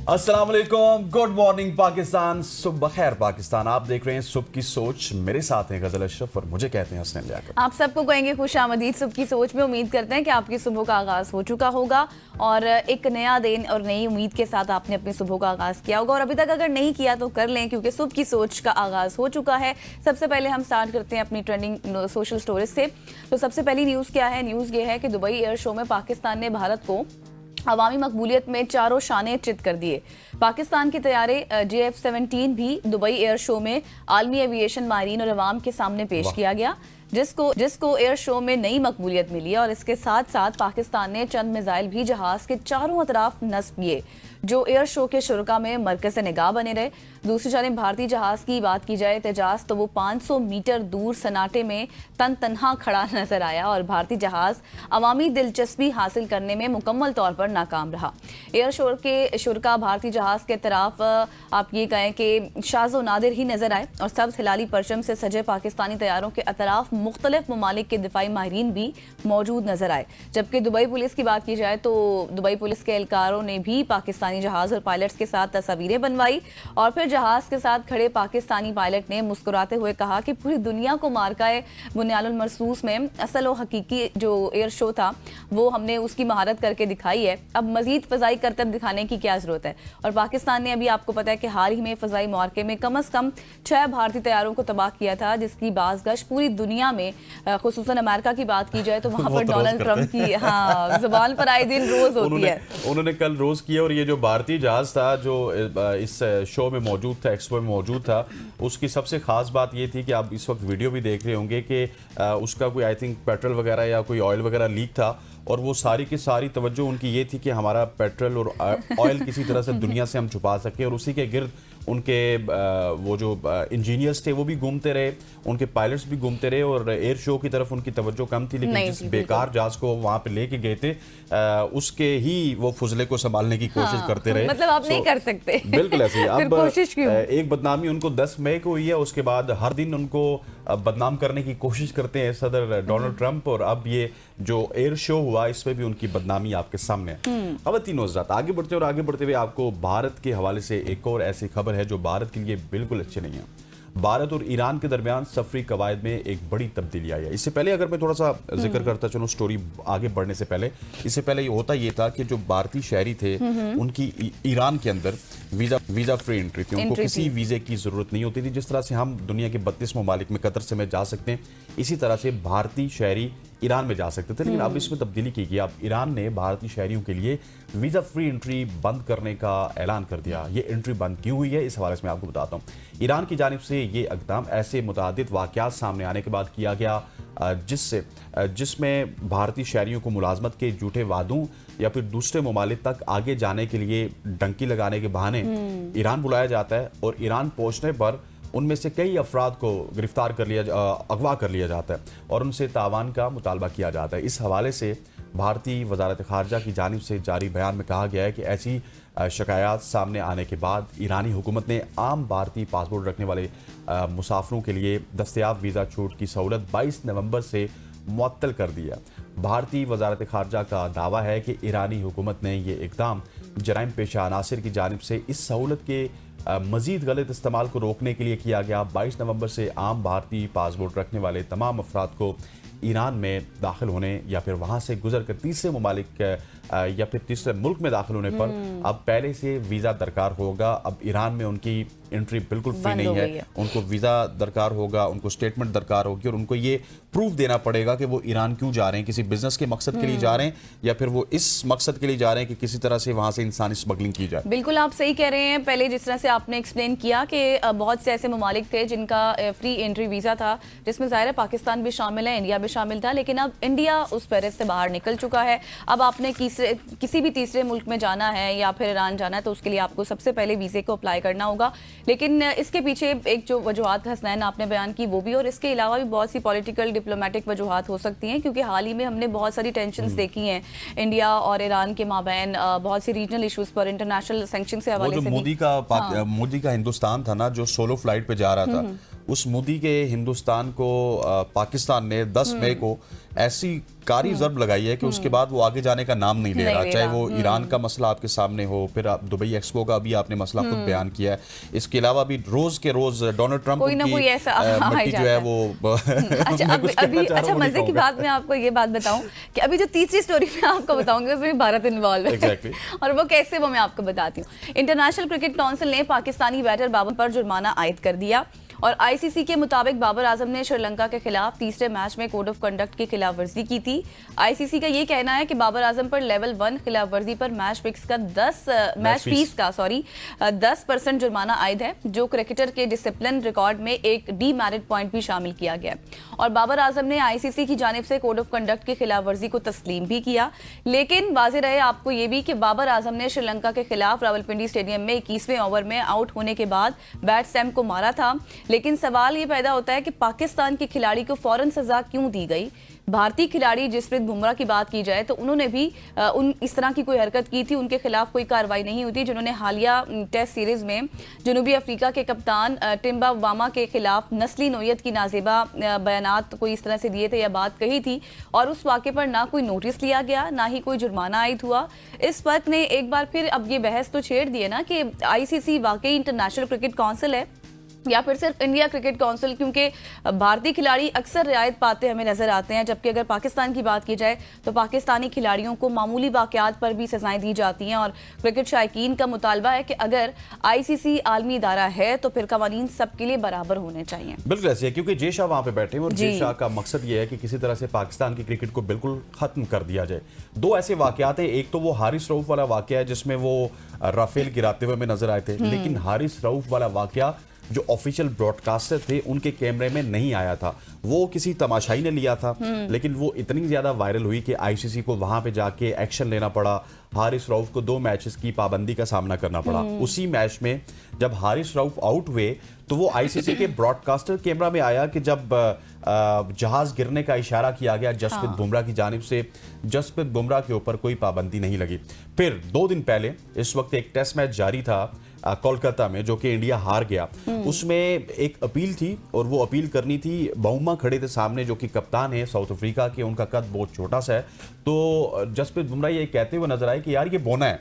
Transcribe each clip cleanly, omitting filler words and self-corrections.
अस्सलाम वालेकुम, good morning Pakistan, सुबह खैर पाकिस्तान। आप देख रहे हैं सुबह की सोच, मेरे साथ हैं गजल अशरफ और मुझे कहते हैं हसनैन लियाकत। आप सबको कहेंगे खुश आमदीद सुबह की सोच में। उम्मीद करते हैं कि आपकी सुबह का आगाज़ हो चुका होगा और एक नया दिन और नई उम्मीद के साथ आपने अपनी सुबह का आगाज़ किया होगा। और अभी तक अगर नहीं किया तो कर लें, क्योंकि सुबह की सोच का आगाज़ हो चुका है। सबसे पहले हम स्टार्ट करते हैं अपनी ट्रेंडिंग सोशल स्टोरीज से। तो सबसे पहली न्यूज़ क्या है? न्यूज़ ये है कि दुबई एयर शो में पाकिस्तान ने भारत को अवामी मकबूलियत में चारों शाने चित कर दिए। पाकिस्तान के तैयारे JF-17 भी दुबई एयर शो में आलमी एविएशन माहिरीन और अवाम के सामने पेश किया गया, जिसको एयर शो में नई मकबूलियत मिली। और इसके साथ साथ पाकिस्तान ने चंद मिसाइल भी जहाज के चारों अतराफ नस्ब किए, जो एयर शो के शुरा में मरकज़ निगाह बने रहे। दूसरी जानिब भारतीय जहाज की बात की जाए तेजाज, तो वो 500 मीटर दूर सन्नाटे में तनहा खड़ा नजर आया और भारतीय जहाज अवामी दिलचस्पी हासिल करने में मुकम्मल तौर पर नाकाम रहा। एयर शो के शुरा भारतीय जहाज के तरफ आप ये कहें कि शाज़ो नादिर ही नजर आए और सब्ज हिलाली परचम से सजे पाकिस्तानी तैयारों के अतराफ मुख्तलिफ ममालिक के दिफाई माहिरीन भी मौजूद नजर आए। जबकि दुबई पुलिस की बात की जाए तो दुबई पुलिस के एहलकारों ने भी पाकिस्तानी जहाज और पायलट्स के साथ तस्वीरें बनवाई और फिर जहाज के साथ खड़े पाकिस्तानी पायलट ने मुस्कुराते हुए कहा कि पूरी दुनिया को मार्काए बुनियानुल मरसूस में असल और हकीकी जो एयर शो था वो हमने उसकी महारत करके दिखाई है। अब मजीद फजाई करतब दिखाने की क्या जरूरत है। और पाकिस्तान ने अभी आपको पता है कि हाल ही में फजाई मार्के में कम अज कम 6 भारतीय तैयारों को तबाह किया था, जिसकी बाज़गश पूरी दुनिया में खुसूसन अमेरिका की बात की जाए तो वहां पर डोनाल्ड ट्रंप की जुबान पर आए दिन रोज होती है। उन्होंने कल रोज किया। और ये जो भारतीय जहाज था जो इस शो में मौजूद था, एक्सपो में मौजूद था, उसकी सबसे खास बात ये थी कि आप इस वक्त वीडियो भी देख रहे होंगे कि उसका कोई आई थिंक पेट्रोल वगैरह या कोई ऑयल वगैरह लीक था और वो सारी की सारी तवज्जो उनकी ये थी कि हमारा पेट्रोल और ऑयल किसी तरह से दुनिया से हम छुपा सकें। और उसी के गिर्द उनके वो जो इंजीनियर्स थे वो भी घूमते रहे, उनके पायलट्स भी घूमते रहे और एयर शो की तरफ उनकी तवज्जो कम थी। लेकिन जिस बेकार जहाज को वहां पे लेके गए थे उसके ही वो फुजले को संभालने की कोशिश करते रहे। मतलब आप नहीं कर सकते। बिल्कुल ऐसे। अब कोशिश क्यों? एक बदनामी उनको 10 मई को हुई है, उसके बाद हर दिन उनको बदनाम करने की कोशिश करते हैं सदर डोनाल्ड ट्रंप। और अब ये जो एयर शो हुआ इसमें भी उनकी बदनामी आपके सामने है। अब तीनों हज़रात आगे बढ़ते हुए आपको भारत के हवाले से एक और ऐसी खबर है जो भारत के लिए बिल्कुल अच्छी नहीं है। भारत और ईरान के दरमियान सफरी कवायद में एक बड़ी तब्दीली आई है। इससे पहले अगर मैं थोड़ा सा जिक्र करता चलूं स्टोरी आगे बढ़ने से पहले, इससे पहले ये था कि जो भारतीय शहरी थे उनकी ईरान के अंदर वीजा फ्री एंट्री थी। उनको किसी वीजे की जरूरत नहीं होती थी। जिस तरह से हम दुनिया के 32 ममालिक में कतर से में जा सकते हैं, इसी तरह से भारतीय शहरी ईरान में जा सकते थे। लेकिन अब इसमें तब्दीली की गई। अब ईरान ने भारतीय शहरियों के लिए वीजा फ्री एंट्री बंद करने का ऐलान कर दिया। ये एंट्री बंद क्यों हुई है इस हवाले से मैं आपको बताता हूँ। ईरान की जानिब से ये इक़दाम ऐसे मुतादिद वाक़यात सामने आने के बाद किया गया जिसमें भारतीय शहरियों को मुलाजमत के झूठे वादों या फिर दूसरे ममालिक तक आगे जाने के लिए डंकी लगाने के बहाने ईरान बुलाया जाता है और ईरान पहुंचने पर उनमें से कई अफराद को गिरफ्तार अगवा कर लिया जाता है और उनसे तावान का मुतालबा किया जाता है। इस हवाले से भारतीय वजारत खारजा की जानिब से जारी बयान में कहा गया है कि ऐसी शिकायत सामने आने के बाद ईरानी हुकूमत ने आम भारतीय पासपोर्ट रखने वाले मुसाफिरों के लिए दस्तयाब वीज़ा छूट की सहूलत 22 नवंबर से मुअत्तल कर दिया। भारतीय वजारत खारजा का दावा है कि ईरानी हुकूमत ने यह इक़दाम जराइम पेशा अनासिर की जानिब से इस सहूलत के मजीद गलत इस्तेमाल को रोकने के लिए किया गया। 22 नवंबर से आम भारतीय पासपोर्ट रखने वाले तमाम अफराद को ईरान में दाखिल होने या फिर वहाँ से गुजर कर तीसरे ममालिक या फिर तीसरे मुल्क में दाखिल होने पर अब पहले से वीज़ा दरकार होगा। अब ईरान में उनकी एंट्री बिल्कुल फ्री नहीं है। उनको वीज़ा दरकार होगा, उनको स्टेटमेंट दरकार होगी और उनको ये प्रूफ देना पड़ेगा कि वो ईरान क्यों जा रहे हैं, किसी बिजनेस के मकसद के लिए जा रहे हैं या फिर वो इस मकसद के लिए जा रहे हैं कि किसी तरह से वहाँ से इंसानी स्मगलिंग की जाए। बिल्कुल आप सही कह रहे हैं। पहले जिस तरह से आपने एक्सप्लेन किया कि बहुत से ऐसे ममालिक थे जिनका फ्री एंट्री वीज़ा था, जिसमें ज़ाहिर है पाकिस्तान भी शामिल है, इंडिया भी शामिल था, लेकिन अब इंडिया उस फहरिस्त से बाहर निकल चुका है। अब आपने किसी भी तीसरे मुल्क में जाना है या फिर ईरान जाना है तो उसके लिए आपको सबसे पहले वीज़े को अप्लाई करना होगा। लेकिन इसके पीछे एक जो वजूहात हसनैन आपने बयान की वो भी, और इसके अलावा भी बहुत सी पॉलिटिकल डिप्लोमेटिक वजूहात हो सकती हैं, क्योंकि हाल ही में हमने बहुत सारी टेंशन्स देखी हैं इंडिया और ईरान के माबैन, बहुत सी रीजनल इशूज़ पर इंटरनेशनल सैंक्शन से हवाले से। मोदी का हिंदुस्तान था ना जो सोलो फ्लाइट पे जा रहा था, उस मोदी के हिंदुस्तान को पाकिस्तान ने 10 मई को ऐसी कारी जर्ब लगाई है कि उसके बाद वो आगे जाने का नाम नहीं ले रहा। चाहे वो ईरान का मसला आपके सामने हो, फिर आप दुबई एक्सपो का भी आपने मसला खुद बयान किया है। इसके अलावा भी रोज के रोज डोनाल्ड ट्रंप कोई ना कोई ऐसा मट्टी जो है वो अच्छा मजे की बात मैं आपको ये बात बताऊं कि अभी जो तीसरी स्टोरी मैं आपको बताऊंगी उसमें भारत इन्वॉल्व है। Exactly. और वो कैसे वो मैं आपको बताती हूँ। इंटरनेशनल क्रिकेट काउंसिल ने पाकिस्तानी बैटर बाबर पर जुर्माना आयद कर दिया और आईसीसी के मुताबिक बाबर आजम ने श्रीलंका के खिलाफ तीसरे मैच में कोड ऑफ कंडक्ट की खिलाफवर्जी की थी। आईसीसी का ये कहना है कि बाबर आजम पर लेवल 1 खिलाफवर्जी पर मैच फीस का 10% जुर्माना आयद है, जो क्रिकेटर के डिसिप्लिन रिकॉर्ड में एक डीमेरिट पॉइंट भी शामिल किया गया। और बाबर आजम ने आईसीसी की जानिब से कोड ऑफ कंडक्ट की खिलाफवर्जी को तस्लीम भी किया, लेकिन वाज़ेह रहे आपको ये भी कि बाबर आजम ने श्रीलंका के खिलाफ रावलपिंडी स्टेडियम में 21वें ओवर में आउट होने के बाद बैट स्टैम्प को मारा था। लेकिन सवाल ये पैदा होता है कि पाकिस्तान के खिलाड़ी को फौरन सजा क्यों दी गई। भारतीय खिलाड़ी जसप्रीत बुमराह की बात की जाए तो उन्होंने भी इस तरह की कोई हरकत की थी, उनके खिलाफ कोई कार्रवाई नहीं हुई थी। जिन्होंने हालिया टेस्ट सीरीज में जनूबी अफ्रीका के कप्तान टिम्बा वामा के खिलाफ नस्ली नोयत की नाजेबा बयानात कोई इस तरह से दिए थे या बात कही थी, और उस वाक़े पर ना कोई नोटिस लिया गया, ना ही कोई जुर्माना आयद हुआ। इस वक्त ने एक बार फिर अब ये बहस तो छेड़ दी है ना कि आईसीसी वाकई इंटरनेशनल क्रिकेट काउंसिल है या फिर सिर्फ इंडिया क्रिकेट काउंसिल, क्योंकि भारतीय खिलाड़ी अक्सर रियायत पाते हमें नजर आते हैं, जबकि अगर पाकिस्तान की बात की जाए तो पाकिस्तानी खिलाड़ियों को मामूली वाकयात पर भी सजाएं दी जाती हैं। और क्रिकेट शायकीन का मुतालबा है कि अगर आईसीसी आलमी इदारा है तो फिर कवानीन सबके लिए बराबर होने चाहिए। बिल्कुल ऐसे है, क्योंकि जे शाह वहां पे बैठे हैं और जे शाह का मकसद ये है कि किसी तरह से पाकिस्तान की क्रिकेट को बिल्कुल खत्म कर दिया जाए। दो ऐसे वाकयात हैं, एक तो वो हारिस रऊफ वाला वाकया है जिसमें वो राफेल गिराते हुए में नजर आए थे, लेकिन हारिस रऊफ वाला वाकया जो ऑफिशियल ब्रॉडकास्टर थे उनके कैमरे में नहीं आया था, वो किसी तमाशाई ने लिया था, लेकिन वो इतनी ज्यादा वायरल हुई कि आईसीसी को वहां पे जाके एक्शन लेना पड़ा। हारिस रऊफ को 2 मैचेस की पाबंदी का सामना करना पड़ा। उसी मैच में जब हारिस रऊफ आउट हुए तो वो आईसीसी के ब्रॉडकास्टर कैमरा में आया कि जब जहाज गिरने का इशारा किया गया जसप्रीत बुमराह की जानिब से, जसप्रीत बुमराह के ऊपर कोई पाबंदी नहीं लगी। फिर 2 दिन पहले इस वक्त एक टेस्ट मैच जारी था कोलकाता में, जो कि इंडिया हार गया। उसमें एक अपील थी और वो अपील करनी थी, बाउमा खड़े थे सामने जो कि कप्तान है साउथ अफ्रीका के, उनका कद बहुत छोटा सा है, तो जसप्रीत बुमराह ये कहते हुए नजर आए कि यार ये बोना है,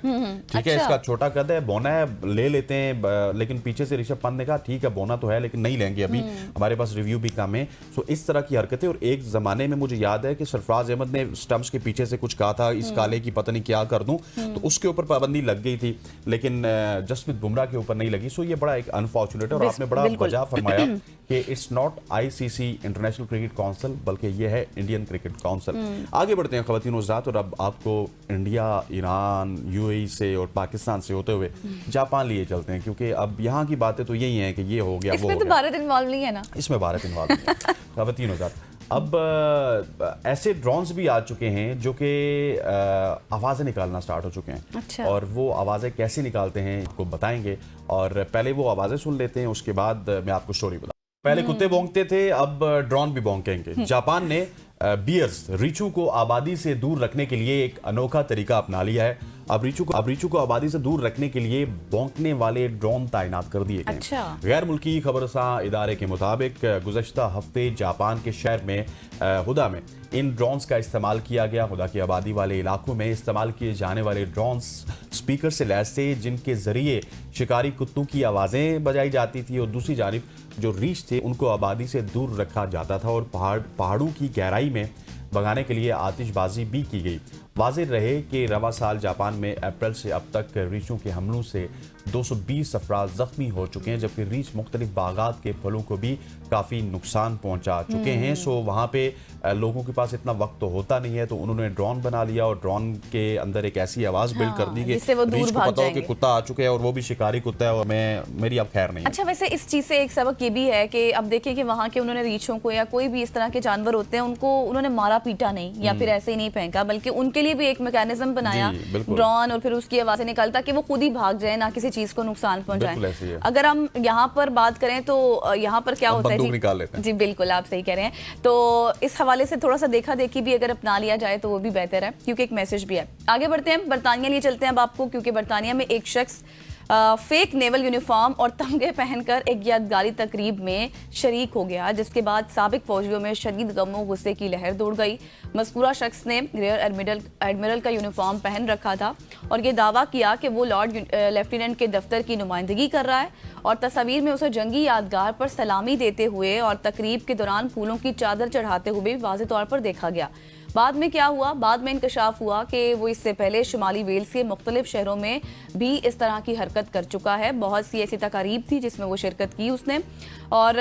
ठीक है, इसका छोटा कद है, बोना है, ले लेते हैं। लेकिन पीछे से ऋषभ पंत ने कहा ठीक है बोना तो है लेकिन नहीं लेंगे अभी, हमारे पास रिव्यू भी कम है। सो इस तरह की हरकतें। और एक जमाने में मुझे याद है कि सरफराज अहमद ने स्टंप्स के पीछे से कुछ कहा था, इस काले की पता नहीं क्या कर दूं, तो उसके ऊपर पाबंदी लग गई थी, लेकिन जसप्रीत बुमराह के ऊपर नहीं लगी। सो ये बड़ा एक अनफॉर्चुनेट है। और आपने बड़ा वजह फरमाया कि it's not ICC international cricket council, बल्कि ये है इंडियन क्रिकेट काउंसिल। आगे बढ़ते हैं ख़वातीन हज़रात, और अब आपको इंडिया, ईरान, यूएई से और पाकिस्तान से होते हुए जापान लिए चलते हैं, क्योंकि अब यहाँ की बातें तो यही हैं कि ये हो गया, इसमें तो भारत इन्वॉल्व नहीं है ना, इसमें भारत इन्वॉल्व नहीं है। ख़वातीन हज़रात, अब ऐसे ड्रोन्स भी आ चुके हैं जो कि आवाज़ें निकालना स्टार्ट हो चुके हैं। अच्छा। और वो आवाज़ें कैसे निकालते हैं आपको बताएंगे, और पहले वो आवाज़ें सुन लेते हैं, उसके बाद मैं आपको स्टोरी बताऊँ। पहले कुत्ते भौंकते थे, अब ड्रोन भी भौंकेंगे। जापान ने बियर्स रीछू को आबादी से दूर रखने के लिए एक अनोखा तरीका अपना लिया है। अब रीछू को आबादी से दूर रखने के लिए भौंकने वाले ड्रोन तैनात कर दिए गए। अच्छा। गैर मुल्की खबरसां इदारे के मुताबिक गुज़श्ता हफ्ते जापान के शहर में हुदा में इन ड्रोन्स का इस्तेमाल किया गया। हुदा की आबादी वाले इलाकों में इस्तेमाल किए जाने वाले ड्रोन्स स्पीकर से लैस थे, जिनके जरिए शिकारी कुत्तों की आवाज़ें बजाई जाती थी, और दूसरी जानिब जो रीछ थे उनको आबादी से दूर रखा जाता था, और पहाड़ों की गहराई में भगाने के लिए आतिशबाजी भी की गई। वाज़ेह रहे कि रवा साल जापान में अप्रैल से अब तक रीछों के हमलों से 220 अफराद जख्मी हो चुके हैं, जबकि रीछ मुख्तलिफ बागात के फलों को भी काफ़ी नुकसान पहुंचा चुके हैं। सो वहाँ पे लोगों के पास इतना वक्त तो होता नहीं है, तो उन्होंने ड्रोन बना लिया, और ड्रोन के अंदर एक ऐसी आवाज़ बिल्ड कर दी कि रीछ को पता हो कि कुत्ता आ चुका है, और वो भी शिकारी कुत्ता है, और मेरी अब खैर नहीं है। अच्छा, वैसे इस चीज़ से एक सबक ये भी है कि अब देखिए कि वहाँ के उन्होंने रीछों को या कोई भी इस तरह के जानवर होते हैं उनको उन्होंने मारा पीटा नहीं या फिर ऐसे ही नहीं फेंका, बल्कि उनके लिए भी एक मैकेनिज्म बनाया ड्रोन, और फिर उसकी आवाज़ें निकालता कि वो खुद ही भाग जाए, ना किसी चीज़ को नुकसान पहुंचाए। अगर हम यहाँ पर बात करें तो यहाँ पर क्या होता है जी, बिल्कुल आप सही कह रहे हैं। तो इस हवाले से थोड़ा सा देखा देखी भी अगर अपना लिया जाए तो वो भी बेहतर है, क्योंकि एक मैसेज भी है। आगे बढ़ते हैं, बरतानिया लिए चलते हैं अब आपको, क्योंकि बरतानिया में एक शख्स फेक नेवल यूनिफॉर्म और तमगे पहनकर एक यादगारी तकरीब में शरीक हो गया, जिसके बाद साबिक फौजियों में शदीद गमो गुस्से की लहर दौड़ गई। मज़कूरा शख्स ने रियर एडमिरल का यूनिफॉर्म पहन रखा था और ये दावा किया कि वो लॉर्ड लेफ्टिनेंट के दफ्तर की नुमाइंदगी कर रहा है और तस्वीर में उसे जंगी यादगार पर सलामी देते हुए और तकरीब के दौरान फूलों की चादर चढ़ाते हुए भी वाज़ेह तौर पर देखा गया। बाद में क्या हुआ, बाद में इंकशाफ हुआ कि वो इससे पहले शुमाली वेल्स के मुख्तलिफ शहरों में भी इस तरह की हरकत कर चुका है। बहुत सी ऐसी तकारीब थी जिसमें वो शिरकत की उसने, और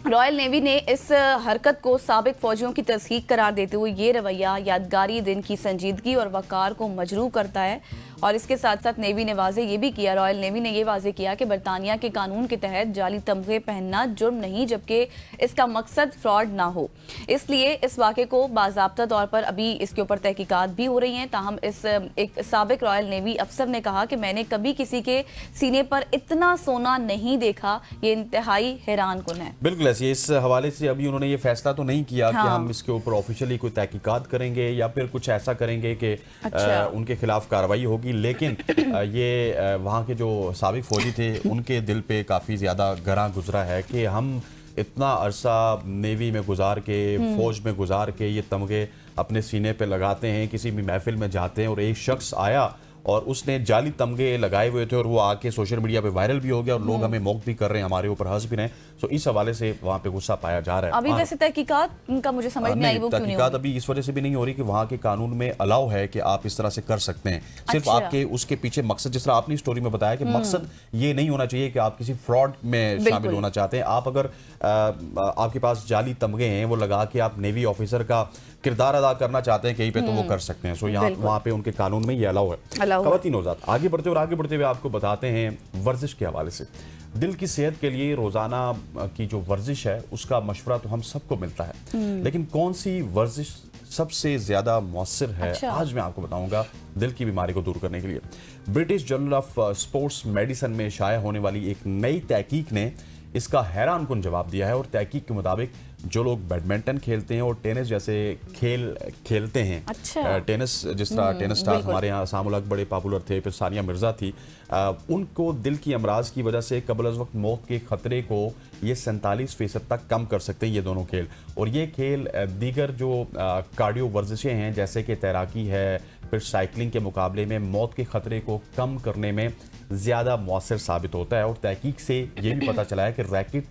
रॉयल नेवी ने इस हरकत को साबिक फौजियों की तस्हीक करार देते हुए ये रवैया यादगारी दिन की संजीदगी और वक़ार को मजरू करता है। और इसके साथ साथ नेवी ने वाजे ये भी किया, रॉयल नेवी ने ये वाजे किया कि बरतानिया के कानून के तहत जाली तमगे पहनना जुर्म नहीं, जबकि इसका मकसद फ्रॉड ना हो। इसलिए इस वाक़े को बाज़ाब्ता तौर पर अभी इसके ऊपर तहकीकात भी हो रही हैं। ताहम इस एक साबिक रॉयल नेवी अफसर ने कहा कि मैंने कभी किसी के सीने पर इतना सोना नहीं देखा, ये इंतहाई हैरान कुन है। बिल्कुल ऐसे इस हवाले से अभी उन्होंने ये फैसला तो नहीं किया हाँ। कि हम इसके ऊपर ऑफिशियली कोई तहकीकात करेंगे या फिर कुछ ऐसा करेंगे कि अच्छा। उनके खिलाफ कार्रवाई होगी, लेकिन ये वहाँ के जो साबिक फौजी थे उनके दिल पे काफ़ी ज़्यादा गरा गुजरा है कि हम इतना अरसा नेवी में गुजार के फौज में गुजार के ये तमगे अपने सीने पे लगाते हैं, किसी भी महफिल में जाते हैं और एक शख्स आया और उसने जाली तमगे लगाए हुए थे और वो आके सोशल मीडिया पे वायरल भी हो गया और लोग हमें मौक भी कर रहे हैं, हमारे ऊपर हंस भी रहे हैं। तो इस हवाले से वहाँ पे गुस्सा पाया जा रहा है। अभी वैसे तहकीकात का मुझे समझ नहीं आई, वो क्यों नहीं तहकीकात हो अभी इस वजह से भी नहीं हो रही कि वहाँ के कानून में अलाउ है कि आप इस तरह से कर सकते हैं। सिर्फ अच्छा। आपके उसके पीछे मकसद, जिस तरह आपने स्टोरी में बताया कि मकसद ये नहीं होना चाहिए कि आप किसी फ्रॉड में शामिल होना चाहते हैं। आप अगर आपके पास जाली तमगे हैं वो लगा के आप नेवी ऑफिसर का किरदार अदा करना चाहते हैं कहीं पे, तो वो कर सकते हैं। सो यहाँ वहाँ पे उनके कानून में ये अलाउ है। ख़वातीन नौज़ात आगे बढ़ते हुए आपको बताते हैं वर्जिश के हवाले से। दिल की सेहत के लिए रोजाना की जो वर्जिश है उसका मशवरा तो हम सबको मिलता है, लेकिन कौन सी वर्जिश सबसे ज्यादा मौसर है, अच्छा। आज मैं आपको बताऊंगा दिल की बीमारी को दूर करने के लिए। British journal of sports medicine में शाया होने वाली एक नई तहकीक ने इसका हैरान कुन जवाब दिया है। और तहकीक के मुताबिक जो लोग बैडमिंटन खेलते हैं और टेनिस जैसे खेल खेलते हैं, अच्छा। टेनिस जिस तरह टेनिस स्टार हमारे यहाँ असामुल हक बड़े पॉपुलर थे, फिर सानिया मिर्जा थी, उनको दिल की अमराज की वजह से कबल अज़ वक्त मौत के खतरे को ये 47% तक कम कर सकते हैं ये दोनों खेल। और ये खेल दीगर जो कार्डियो वर्जिशें हैं जैसे कि तैराकी है, फिर साइकिलिंग के मुकाबले में मौत के खतरे को कम करने में ज़्यादा मौसर साबित होता है। और तहकीक से ये भी पता चला है कि रैकेट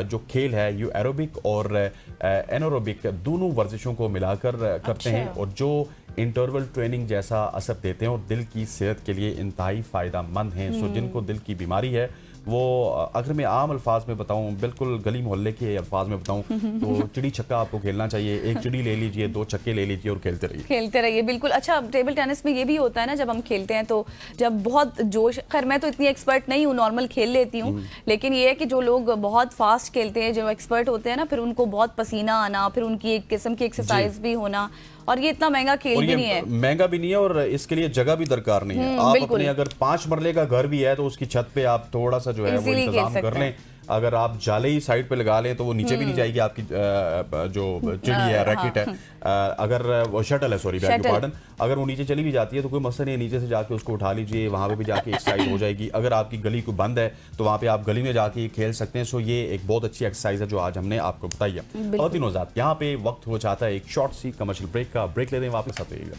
जो खेल है ये एरोबिक और एनोरोबिक दोनों वर्जिशों को मिलाकर करते हैं और जो इंटरवल ट्रेनिंग जैसा असर देते हैं और दिल की सेहत के लिए इंतहाई फ़ायदेमंद हैं। सो जिनको दिल की बीमारी है वो, अगर मैं आम अल्फाज में बताऊं, बिल्कुल गली मोहल्ले के अल्फाज में बताऊं, तो चिड़ी छक्का आपको खेलना चाहिए। एक चिड़ी ले लीजिए, 2 छक्के ले लीजिए और खेलते रहिए। बिल्कुल। अच्छा, टेबल टेनिस में ये भी होता है ना, जब हम खेलते हैं तो जब बहुत जोश, खैर मैं तो इतनी एक्सपर्ट नहीं हूँ, नॉर्मल खेल लेती हूँ, लेकिन ये है कि जो लोग बहुत फास्ट खेलते हैं, जो एक्सपर्ट होते हैं ना, फिर उनको बहुत पसीना आना, फिर उनकी एक किस्म की एक्सरसाइज भी होना, और ये इतना महंगा खेल भी नहीं है, महंगा भी नहीं है और इसके लिए जगह भी दरकार नहीं है। आप अपने अगर 5 मरले का घर भी है तो उसकी छत पे आप थोड़ा सा जो है वो इंतजाम कर लें। अगर आप जाले ही साइड पे लगा लें तो वो नीचे भी नहीं जाएगी आपकी जो चिड़ी है, रैकेट है, अगर वो शटल है, सॉरी बैक पार्डन, अगर वो नीचे चली भी जाती है तो कोई मसला नहीं है, नीचे से जाके उसको उठा लीजिए, वहाँ पे भी जाके एक्सरसाइज हो जाएगी। अगर आपकी गली को बंद है तो वहाँ पे आप गली में जाके खेल सकते हैं। सो ये एक बहुत अच्छी एक्सरसाइज है जो आज हमने आपको बताई है। और तीनों ज़ात यहाँ पे वक्त हो जाता है एक शॉर्ट सी कमर्शियल ब्रेक का। ब्रेक लेते हैं, वापस आते रहिएगा।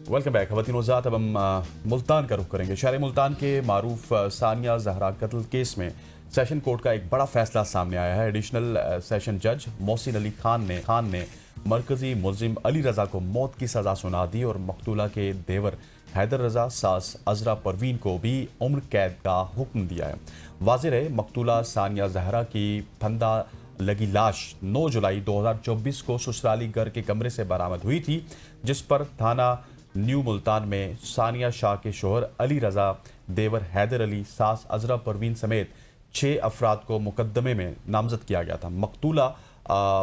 Welcome back. ख़वातीन नौज़ात, अब हम मुल्तान का रुख करेंगे। शहर मुल्तान के मारूफ सानिया जहरा कत्ल केस में सेशन कोर्ट का एक बड़ा फैसला सामने आया है। एडिशनल सेशन जज मोहसिन अली खान ने मरकजी मुलजिम अली रज़ा को मौत की सज़ा सुना दी और मकतूला के देवर हैदर रज़ा सास अजरा परवीन को भी उम्र कैद का हुक्म दिया है। वाज़ेह रहे, मकतूला सानिया जहरा की फंदा लगी लाश 9 जुलाई 2024 को ससुराली घर के कमरे से बरामद हुई थी, जिस पर थाना न्यू मुल्तान में सानिया शाह के शोहर अली रज़ा, देवर हैदर अली, सास अजरा परवीन समेत 6 अफराद को मुकदमे में नामजद किया गया था।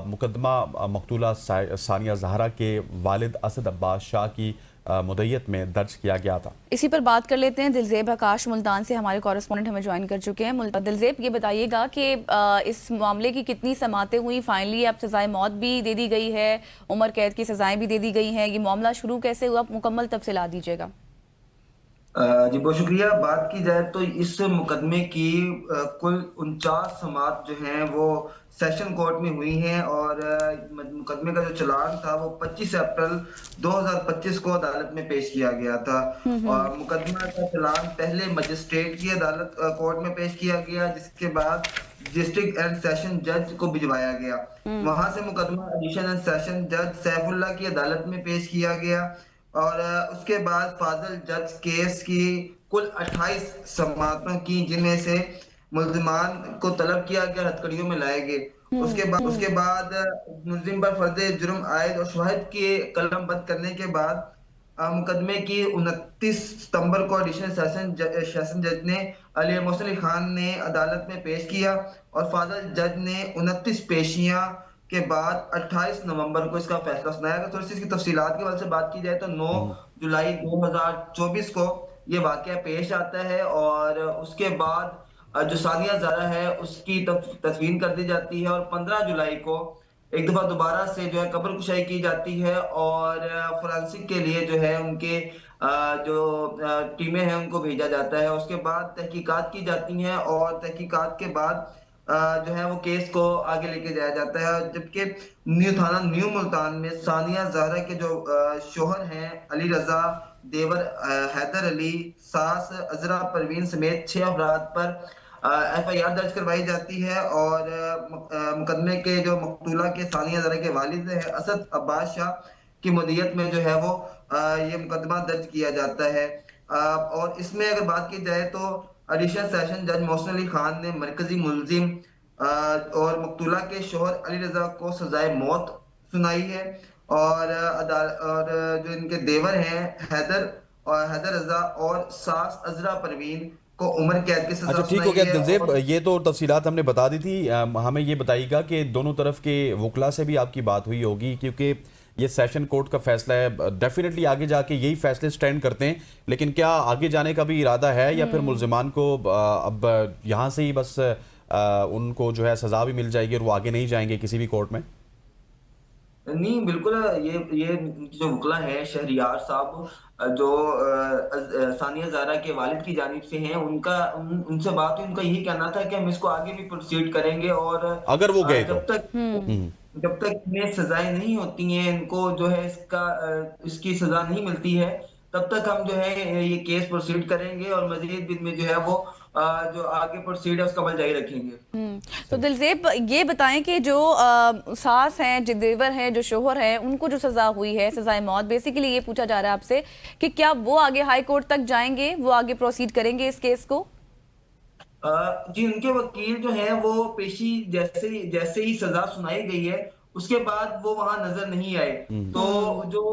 मुकदमा मकतूला सानिया जहरा के वालिद असद अब्बास शाह की मुद्दत में दर्ज किया गया था। इसी पर बात कर लेते हैं। दिलजेब आकाश मुल्तान से हमारे कॉरेस्पॉन्डेंट हमें ज्वाइन कर चुके हैं। दिलजेब, ये बताइएगा कि इस मामले की कितनी समातें हुई, फाइनली अब सजाए मौत भी दे दी गई है, उम्र कैद की सजाएं भी दे दी गई हैं, ये मामला शुरू कैसे हुआ, मुकम्मल तफसीलात दीजिएगा। जी बहुत शुक्रिया। बात की जाए तो इस मुकदमे की कुल 49 समात जो हैं वो सेशन कोर्ट में हुई हैं और मुकदमे का जो चालान था वो 25 अप्रैल 2025 को अदालत में पेश किया गया था। और मुकदमा का चालान पहले मजिस्ट्रेट की अदालत कोर्ट में पेश किया गया, जिसके बाद डिस्ट्रिक्ट एंड सेशन जज को भिजवाया गया। वहां से मुकदमा एडिशन एंड सेशन जज सैफुल्लाह की अदालत में पेश किया गया और उसके बाद फाजिल जज केस की कुल 28 समातों की, जिनमें से मुल्जिमान को तलब किया गया, हथकड़ियों में लाए गए। उसके बाद मुल्जिम पर फर्ज जुर्म आयद और शवाहिद के कलम बंद करने के बाद मुकदमे की 29 सितंबर को एडिशनल सेशन जज ने अली मोहसिन अली खान ने अदालत में पेश किया और फाजिल जज ने 29 पेशियां के बाद 28 नवंबर को इसका फैसला सुनाया गया। थोड़ी सी इसकी तफसीलात की वजह से बात की जाए तो 9 जुलाई 2024 को ये वाकया पेश आता है और उसके बाद जो सानिया ज़ारा है उसकी तस्वीर कर दी जाती है और 15 जुलाई को एक दफा दोबारा से जो है कब्र कुशाई की जाती है और फोरेंसिक के लिए जो है उनके जो टीमें हैं उनको भेजा जाता है। उसके बाद तहकीकात की जाती हैं और तहकीकात के बाद जो है वो केस को आगे लेके जाया जाता है। जबकि न्यू थाना न्यू मुल्तान में सानिया ज़ाहरा के जो शोहर हैं अली रजा, देवर हैदर अली, सास अजरा परवीन समेत 6 अफराद पर FIR दर्ज करवाई जाती है और मुकदमे के जो मकतूला के सानिया ज़ाहरा के वालिद हैं असद अब्बास शाह की मुद्दत में जो है वो ये मुकदमा दर्ज किया जाता है। और इसमें अगर बात की जाए तो एडिशनल सेशन जज मोहसिन अली खान ने मरकजी मुल्जिम और मकतूला के शोहर अली रजा को सजाए मौत सुनाई है और जो इनके देवर हैं हैदर रजा और सास अजरा परवीन को उम्र कैद की सजा अच्छा, ठीक हो गया दिलजेब, और ये तो तफसीलात हमने बता दी थी। हमें ये बताइएगा कि दोनों तरफ के वकला से भी आपकी बात हुई होगी, क्योंकि ये सेशन कोर्ट का फैसला है, डेफिनेटली आगे जाके यही फैसले स्टैंड करते हैं, लेकिन क्या आगे जाने का भी इरादा है या फिर मुल्जिमान को अब यहाँ से ही बस उनको जो है सजा भी मिल जाएगी और वो आगे नहीं जाएंगे किसी भी कोर्ट में? नहीं, बिल्कुल। ये जो वकला है शहरियार साहब जो सानिया ज़ाहरा के वालिद की जानिब से हैं, उनसे बात हुई। उनका यही कहना था कि हम इसको आगे भी प्रोसीड करेंगे और अगर वो गए जब तक इन्हें सजाएं नहीं होती हैं, इनको जो है इसकी सजा नहीं मिलती है, तब तक हम जो है ये केस प्रोसीड करेंगे और मजीद भी में जो है वो जो आगे प्रोसीड है उसका अमल जारी रखेंगे। तो दिलजेब, ये बताएं कि जो सास हैं, जो देवर हैं, जो शोहर हैं, उनको जो सजा हुई है, सजाए मौत, बेसिकली ये पूछा जा रहा है आपसे कि क्या वो आगे हाई कोर्ट तक जाएंगे, वो आगे प्रोसीड करेंगे इस केस को? जी, उनके वकील जो है वो पेशी जैसे ही सजा सुनाई गई है उसके बाद वो वहां नजर नहीं आए। तो जो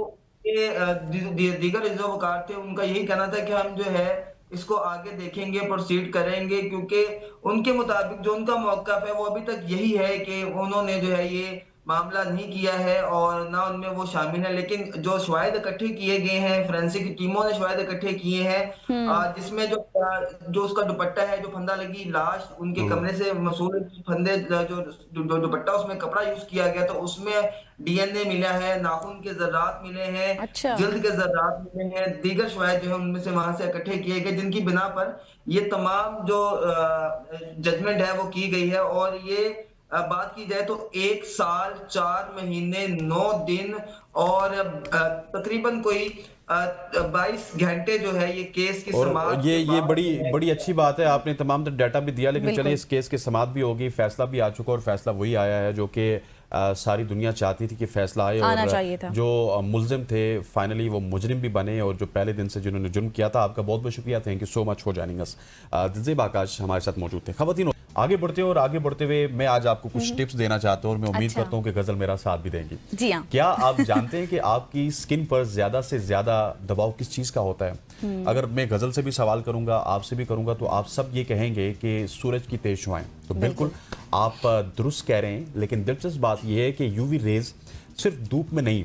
दीगर रिजर्व वकार थे उनका यही कहना था कि हम जो है इसको आगे देखेंगे, प्रोसीड करेंगे, क्योंकि उनके मुताबिक जो उनका मौक़िफ़ है वो अभी तक यही है कि उन्होंने जो है ये मामला नहीं किया है और ना उनमें वो शामिल है। लेकिन जो शवाहिद इकट्ठे किए गए हैं, फोरेंसिक टीमों ने शवाहिद इकट्ठे किए हैं, जिसमें जो उसका दुपट्टा है, जो फंदा लगी लाश उनके कमरे से मसूल फंदे, जो दुपट्टा उसमें कपड़ा यूज किया गया, तो उसमें DNA मिला है, नाखून के जर्रात मिले हैं, अच्छा। जल्द के जर्रात मिले हैं, दीगर शवाहिद जो है उनमें से वहां से इकट्ठे किए गए, जिनकी बिना पर ये तमाम जो जजमेंट है वो की गई है। और ये बात की जाए तो 1 साल 4 महीने 9 दिन और तकरीबन कोई 22 घंटे जो है ये केस की समाअत के ये बाद बड़ी अच्छी बात है, आपने तमाम डाटा भी दिया, लेकिन चलिए इस केस की समाअत भी होगी, फैसला भी आ चुका और फैसला वही आया है जो कि सारी दुनिया चाहती थी कि फैसला आए और जो मुल्जिम थे फाइनली वो मुजरिम भी बने और जो पहले दिन से जिन्होंने जुर्म किया था। आपका बहुत बहुत शुक्रिया, thank you so much for joining us. Diljeb Akash हमारे साथ मौजूद थे। खवातीन, आगे बढ़ते हैं और आगे बढ़ते हुए मैं आज आपको कुछ टिप्स देना चाहता हूँ और मैं उम्मीद करता हूँ कि गजल मेरा साथ भी देंगी। जी हाँ। क्या आप जानते हैं कि आपकी स्किन पर ज्यादा से ज्यादा दबाव किस चीज का होता है? अगर मैं गजल से भी सवाल करूंगा, आपसे भी करूंगा, तो आप सब ये कहेंगे कि सूरज की तेज शुआएं। तो बिल्कुल आप दुरुस्त कह रहे हैं, लेकिन दिलचस्प बात यह है कि यूवी रेज सिर्फ धूप में नहीं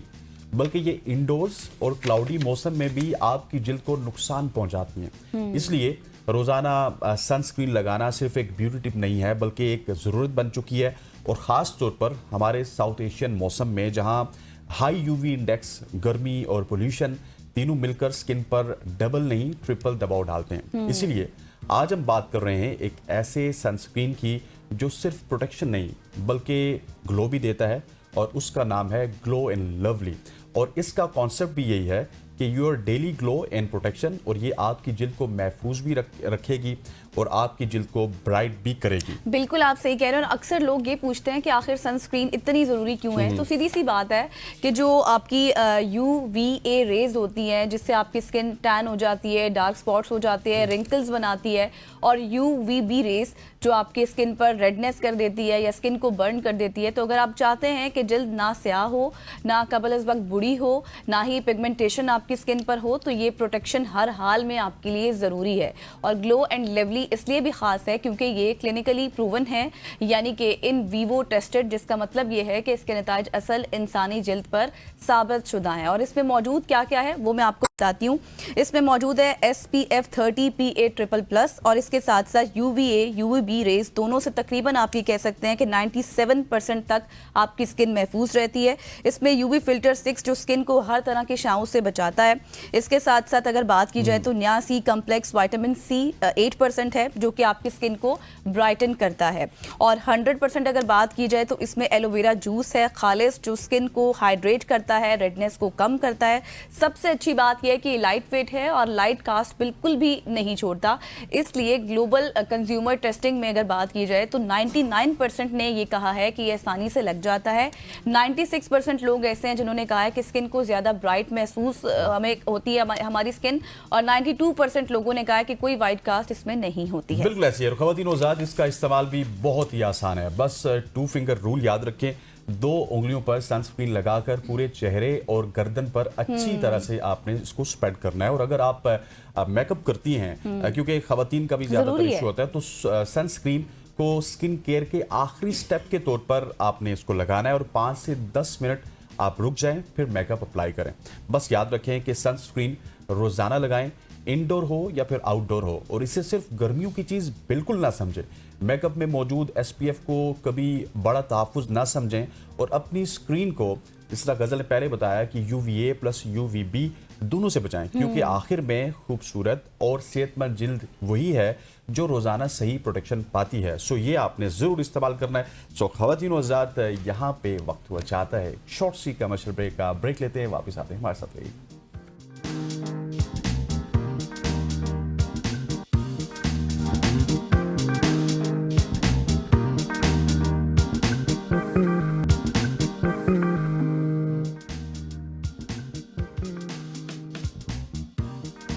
बल्कि ये इंडोर्स और क्लाउडी मौसम में भी आपकी जिल्द को नुकसान पहुंचाती हैं। इसलिए रोजाना सनस्क्रीन लगाना सिर्फ एक ब्यूटी टिप नहीं है, बल्कि एक ज़रूरत बन चुकी है। और ख़ास तौर पर हमारे साउथ एशियन मौसम में, जहां हाई यूवी इंडेक्स, गर्मी और पोल्यूशन तीनों मिलकर स्किन पर डबल नहीं ट्रिपल दबाव डालते हैं। इसीलिए आज हम बात कर रहे हैं एक ऐसे सनस्क्रीन की जो सिर्फ प्रोटेक्शन नहीं बल्कि ग्लो भी देता है, और उसका नाम है ग्लो एंड लवली। और इसका कॉन्सेप्ट भी यही है कि your daily glow and protection, और ये आपकी जिल्द को महफूज भी रखेगी और आपकी जिल्द को ब्राइट भी करेगी। बिल्कुल आप सही कह रहे हैं। और अक्सर लोग ये पूछते हैं कि आखिर सनस्क्रीन इतनी ज़रूरी क्यों है। तो सीधी सी बात है कि जो आपकी UVA रेज होती हैं, जिससे आपकी स्किन टैन हो जाती है, डार्क स्पॉट्स हो जाते हैं, रिंकल्स बनाती है, और UVB रेज जो आपकी स्किन पर रेडनेस कर देती है या स्किन को बर्न कर देती है। तो अगर आप चाहते हैं कि जिल्द ना स्याह हो, ना कबल अज़ वक्त बुढ़ी हो, ना ही पिगमेंटेशन आपकी स्किन पर हो, तो ये प्रोटेक्शन हर हाल में आपके लिए ज़रूरी है। और ग्लो एंड लवली इसलिए भी खास है क्योंकि ये क्लिनिकली प्रूवन है, यानी कि इन वीवो टेस्टेड, जिसका मतलब ये है कि इसके नताज असल इंसानी जिल्द पर साबित शुदा है। और इसमें मौजूद क्या क्या है वो मैं आपको बताती हूँ। इसमें मौजूद है SPF 30 PA++, और इसके साथ साथ UVA UVB रेज दोनों से तकरीबन आप ये कह सकते हैं कि 97% तक आपकी स्किन महफूज रहती है। इसमें UV फिल्टर 6 जो स्किन को हर तरह की छांव से बचाता है। इसके साथ साथ अगर बात की जाए तो नियासी कम्प्लेक्स विटामिन C 8% है, जो कि आपकी स्किन को ब्राइटन करता है। और 100% अगर बात की जाए तो इसमें एलोवेरा जूस है खालिस, जो स्किन को हाइड्रेट करता है, रेडनेस को कम करता है। सबसे अच्छी बात यह है कि लाइट वेट है और लाइट कास्ट बिल्कुल भी नहीं छोड़ता। इसलिए ग्लोबल कंज्यूमर टेस्टिंग में अगर बात की जाए तो 99% ने ये कहा है कि ये आसानी से लग जाता है। 96% लोग ऐसे हैं जिन्होंने कहा है कि स्किन को ज़्यादा ब्राइट महसूस हमें होती है हमारी स्किन, और 92% लोगों ने कहा है कि कोई वाइट कास्ट इसमें नहीं होती है। बिल्कुल ऐसी है। ख़वातीन और ज़ात, इसका इस्तेमाल भी बहुत ही आसान है। बस 2 फिंगर रूल याद रखें। 2 उंगलियों पर सनस्क्रीन लगाकर पूरे चेहरे और गर्दन पर अच्छी तरह से आपने इसको स्प्रेड करना है। और अगर आप मेकअप करती हैं, क्योंकि ख़वातीन का भी ज़्यादातर इशू होता है, तो सनस्क्रीन को स्किन केयर के आखिरी स्टेप के तौर पर आपने इसको लगाना है और 5 से 10 मिनट आप रुक जाएं, फिर मेकअप अप्लाई करें। बस याद रखें कि सनस्क्रीन रोज़ाना लगाएं, इंडोर हो या फिर आउटडोर हो, और इसे सिर्फ गर्मियों की चीज़ बिल्कुल ना समझें। मेकअप में मौजूद SPF को कभी बड़ा तहफ़्फ़ुज़ ना समझें, और अपनी स्क्रीन को, जिस तरह गज़ल ने पहले बताया कि UVA प्लस UVB दोनों से बचाएं, क्योंकि आखिर में खूबसूरत और सेहतमंद जिल्द वही है जो रोज़ाना सही प्रोटेक्शन पाती है। सो ये आपने ज़रूर इस्तेमाल करना है। सो ख़वातीन और ज़ात, यहाँ पे वक्त हुआ चाहता है शॉर्ट सी कमर्शियल ब्रेक का। ब्रेक लेते हैं, वापस आते हैं, हमारे साथ रहिए।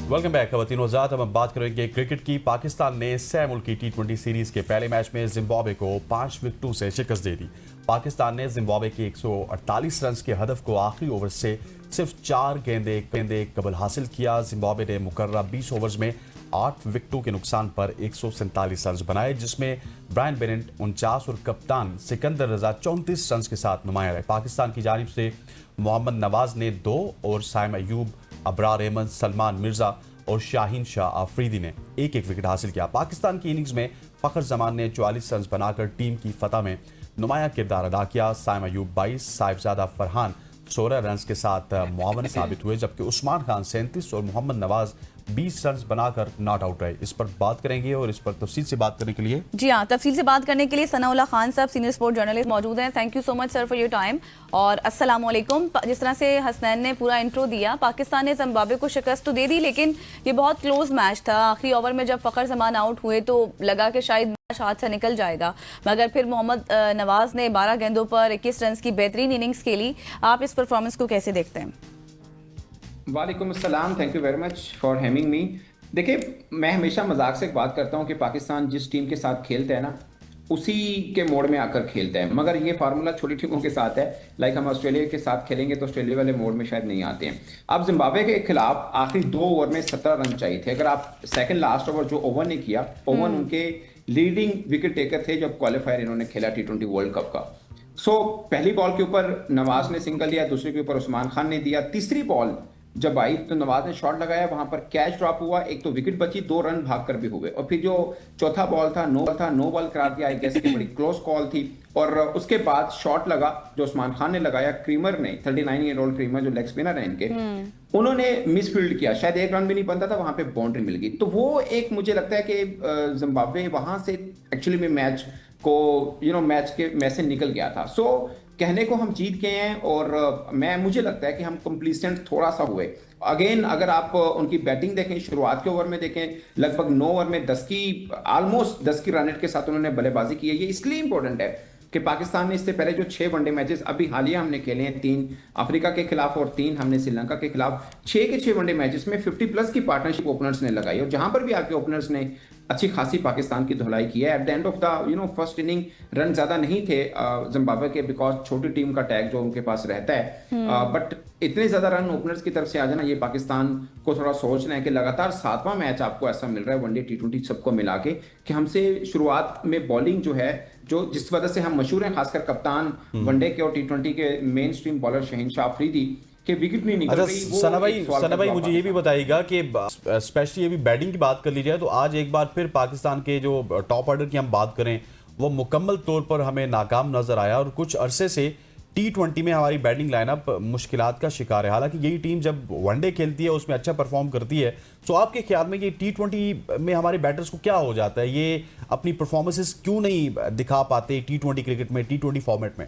वेलकम बैक ख़वातीन और ज़ात। अब हम बात करेंगे क्रिकेट की। पाकिस्तान ने 6 मुल्की T20 सीरीज़ के पहले मैच में जिम्बाब्वे को 5 विकेटों से शिकस्त दे दी। पाकिस्तान ने जिम्बाब्वे के 148 रन के हदफ को आखिरी ओवर से सिर्फ 4 गेंदे कबल हासिल किया। जिम्बाब्वे ने मुकर्रर 20 ओवर्स में 8 विकेटों के नुकसान पर 147 रन बनाए, जिसमें ब्रायन बेनेट 49 और कप्तान सिकंदर रजा 34 रन के साथ नुमाया रहे। पाकिस्तान की जानिब से मोहम्मद नवाज ने 2 और साइम अयूब, अबरार अहमद, सलमान मिर्जा और शाहीन शाह आफरीदी ने 1-1 विकेट हासिल किया। पाकिस्तान की इनिंग्स में फ़खर जमान ने 44 रन बनाकर टीम की फतह में नुमाया किरदार अदा किया। साइम अयूब 22, साहिबजादा फरहान 16 रन के साथ मुआवन साबित हुए, जबकि उस्मान खान 37 और मोहम्मद नवाज 20 रन बनाकर नॉट आउट रहे। इस पर बात करेंगे, और इस पर तफसील से बात करने के लिए तफसील से बात करने के लिए सनाउल्लाह खान साहब, सीनियर स्पोर्ट जर्नलिस्ट मौजूद हैं। Thank you so much sir for your time, और अस्सलाम वालेकुम। जिस तरह से हसनैन ने पूरा इंट्रो दिया, पाकिस्तान ने जिम्बाब्वे को शिकस्त तो दे दी, लेकिन ये बहुत क्लोज मैच था। आखिरी ओवर में जब फ़खर जमान आउट हुए तो लगा कि शायद मैच हाथ से निकल जाएगा, मगर फिर मोहम्मद नवाज ने 12 गेंदों पर 21 रन की बेहतरीन इनिंग्स खेली। आप इस परफॉर्मेंस को कैसे देखते हैं? वालेकुम अस्सलाम, thank you very much for having me. देखिए, मैं हमेशा मजाक से एक बात करता हूँ कि पाकिस्तान जिस टीम के साथ खेलता है ना, उसी के मोड में आकर खेलता है, मगर ये फार्मूला छोटी टीमों के साथ है। लाइक हम ऑस्ट्रेलिया के साथ खेलेंगे तो ऑस्ट्रेलिया वाले मोड में शायद नहीं आते हैं। अब जिम्बाब्वे के खिलाफ आखिरी 2 ओवर में 17 रन चाहिए थे। अगर आप सेकंड लास्ट ओवर जो ओवन ने किया, ओवन उनके लीडिंग विकेट टेकर थे जब क्वालिफायर इन्होंने खेला T20 वर्ल्ड कप का। पहली बॉल के ऊपर नवाज ने सिंगल लिया, दूसरे के ऊपर उस्मान खान ने दिया, तीसरी बॉल जब आई तो नवाज ने शॉट लगाया, वहां पर कैच ड्रॉप हुआ, एक तो विकेट बची, 2 रन भागकर भी हुए, और फिर जो चौथा बॉल था नो बॉल करार दिया, आई गेस की बड़ी क्लोज कॉल थी। और उसके बाद शॉट लगा जो उस्मान खान ने लगाया, क्रीमर ने, 39 ईयर ओल्ड क्रीमर जो लेग स्पिनर है इनके, उन्होंने मिसफील्ड किया, शायद 1 रन भी नहीं बनता था, वहां पे बाउंड्री मिल गई। तो वो एक मुझे लगता है कि जिम्बाब्वे वहां से एक्चुअली में मैच को मैच से निकल गया था। कहने को हम जीत गए हैं, और मुझे लगता है कि हम कंप्लीसेंट थोड़ा सा हुए। अगेन अगर आप उनकी बैटिंग देखें, शुरुआत के ओवर में देखें, लगभग 9 ओवर में 10 की रन रेट के साथ उन्होंने बल्लेबाजी की है। ये इसलिए इंपॉर्टेंट है कि पाकिस्तान ने इससे पहले जो 6 वनडे मैचेस अभी हालिया हमने खेले हैं, 3 अफ्रीका के खिलाफ और 3 हमने श्रीलंका के खिलाफ, 6 के 6 वनडे मैचेस में 50+ की पार्टनरशिप ओपनर्स ने लगाई, और जहां पर भी आपके ओपनर्स ने अच्छी खासी पाकिस्तान की धुलाई की है। At the end of the first inning run ज्यादा नहीं थे जिम्बाब्वे के, बिकॉज छोटी टीम का टैग जो उनके पास रहता है, बट इतने ज्यादा रन ओपनर्स की तरफ से आ जाना, ये पाकिस्तान को थोड़ा सोचना है कि लगातार 7वां मैच आपको ऐसा मिल रहा है वनडे T20 सबको मिला के, कि हमसे शुरुआत में बॉलिंग जो है, जो जिस वजह से हम मशहूर हैं, खासकर कप्तान वनडे के और T20 के मेन स्ट्रीम बॉलर शहीनशाह अफरीदी के विकेट नहीं निकल रही। सना भाई मुझे ये भी बताइएगा कि स्पेशली अभी बैटिंग की बात कर ली जाए तो आज एक बार फिर पाकिस्तान के जो टॉप ऑर्डर की हम बात करें, वो मुकम्मल तौर पर हमें नाकाम नजर आया, और कुछ अरसे से T20 में हमारी बैटिंग लाइनअप मुश्किलात का शिकार है। हालांकि यही टीम जब वनडे खेलती है उसमें अच्छा परफॉर्म करती है, तो आपके ख्याल में ये T20 में हमारे बैटर्स को क्या हो जाता है, ये अपनी परफॉर्मेंसेस क्यों नहीं दिखा पाते T20 क्रिकेट में, T20 फॉर्मेट में?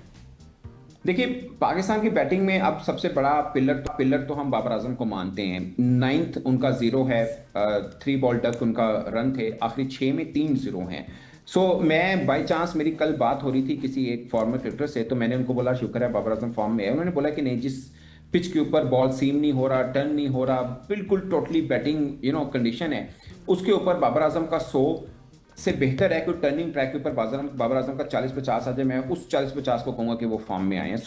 देखिए, पाकिस्तान की बैटिंग में अब सबसे बड़ा पिलर तो हम बाबर आजम को मानते हैं। 9th उनका 0 है, 3 बॉल डक उनका रन थे, आखिरी 6 में 3 0 हैं। मैं बाय चांस, मेरी कल बात हो रही थी किसी एक फॉर्मर क्रिकेटर से, तो मैंने उनको बोला शुक्र है बाबर आजम फॉर्म में है। उन्होंने बोला कि नहीं, जिस पिच के ऊपर बॉल सीम नहीं हो रहा, टर्न नहीं हो रहा, बिल्कुल टोटली बैटिंग कंडीशन है, उसके ऊपर बाबर आजम का 100 से बेहतर है कि टर्निंग ट्रैक के ऊपर बाबर आजम का 40-50 आ जाए, मैं उस 40-50 को कहूंगा कि वो फॉर्म में आए हैं।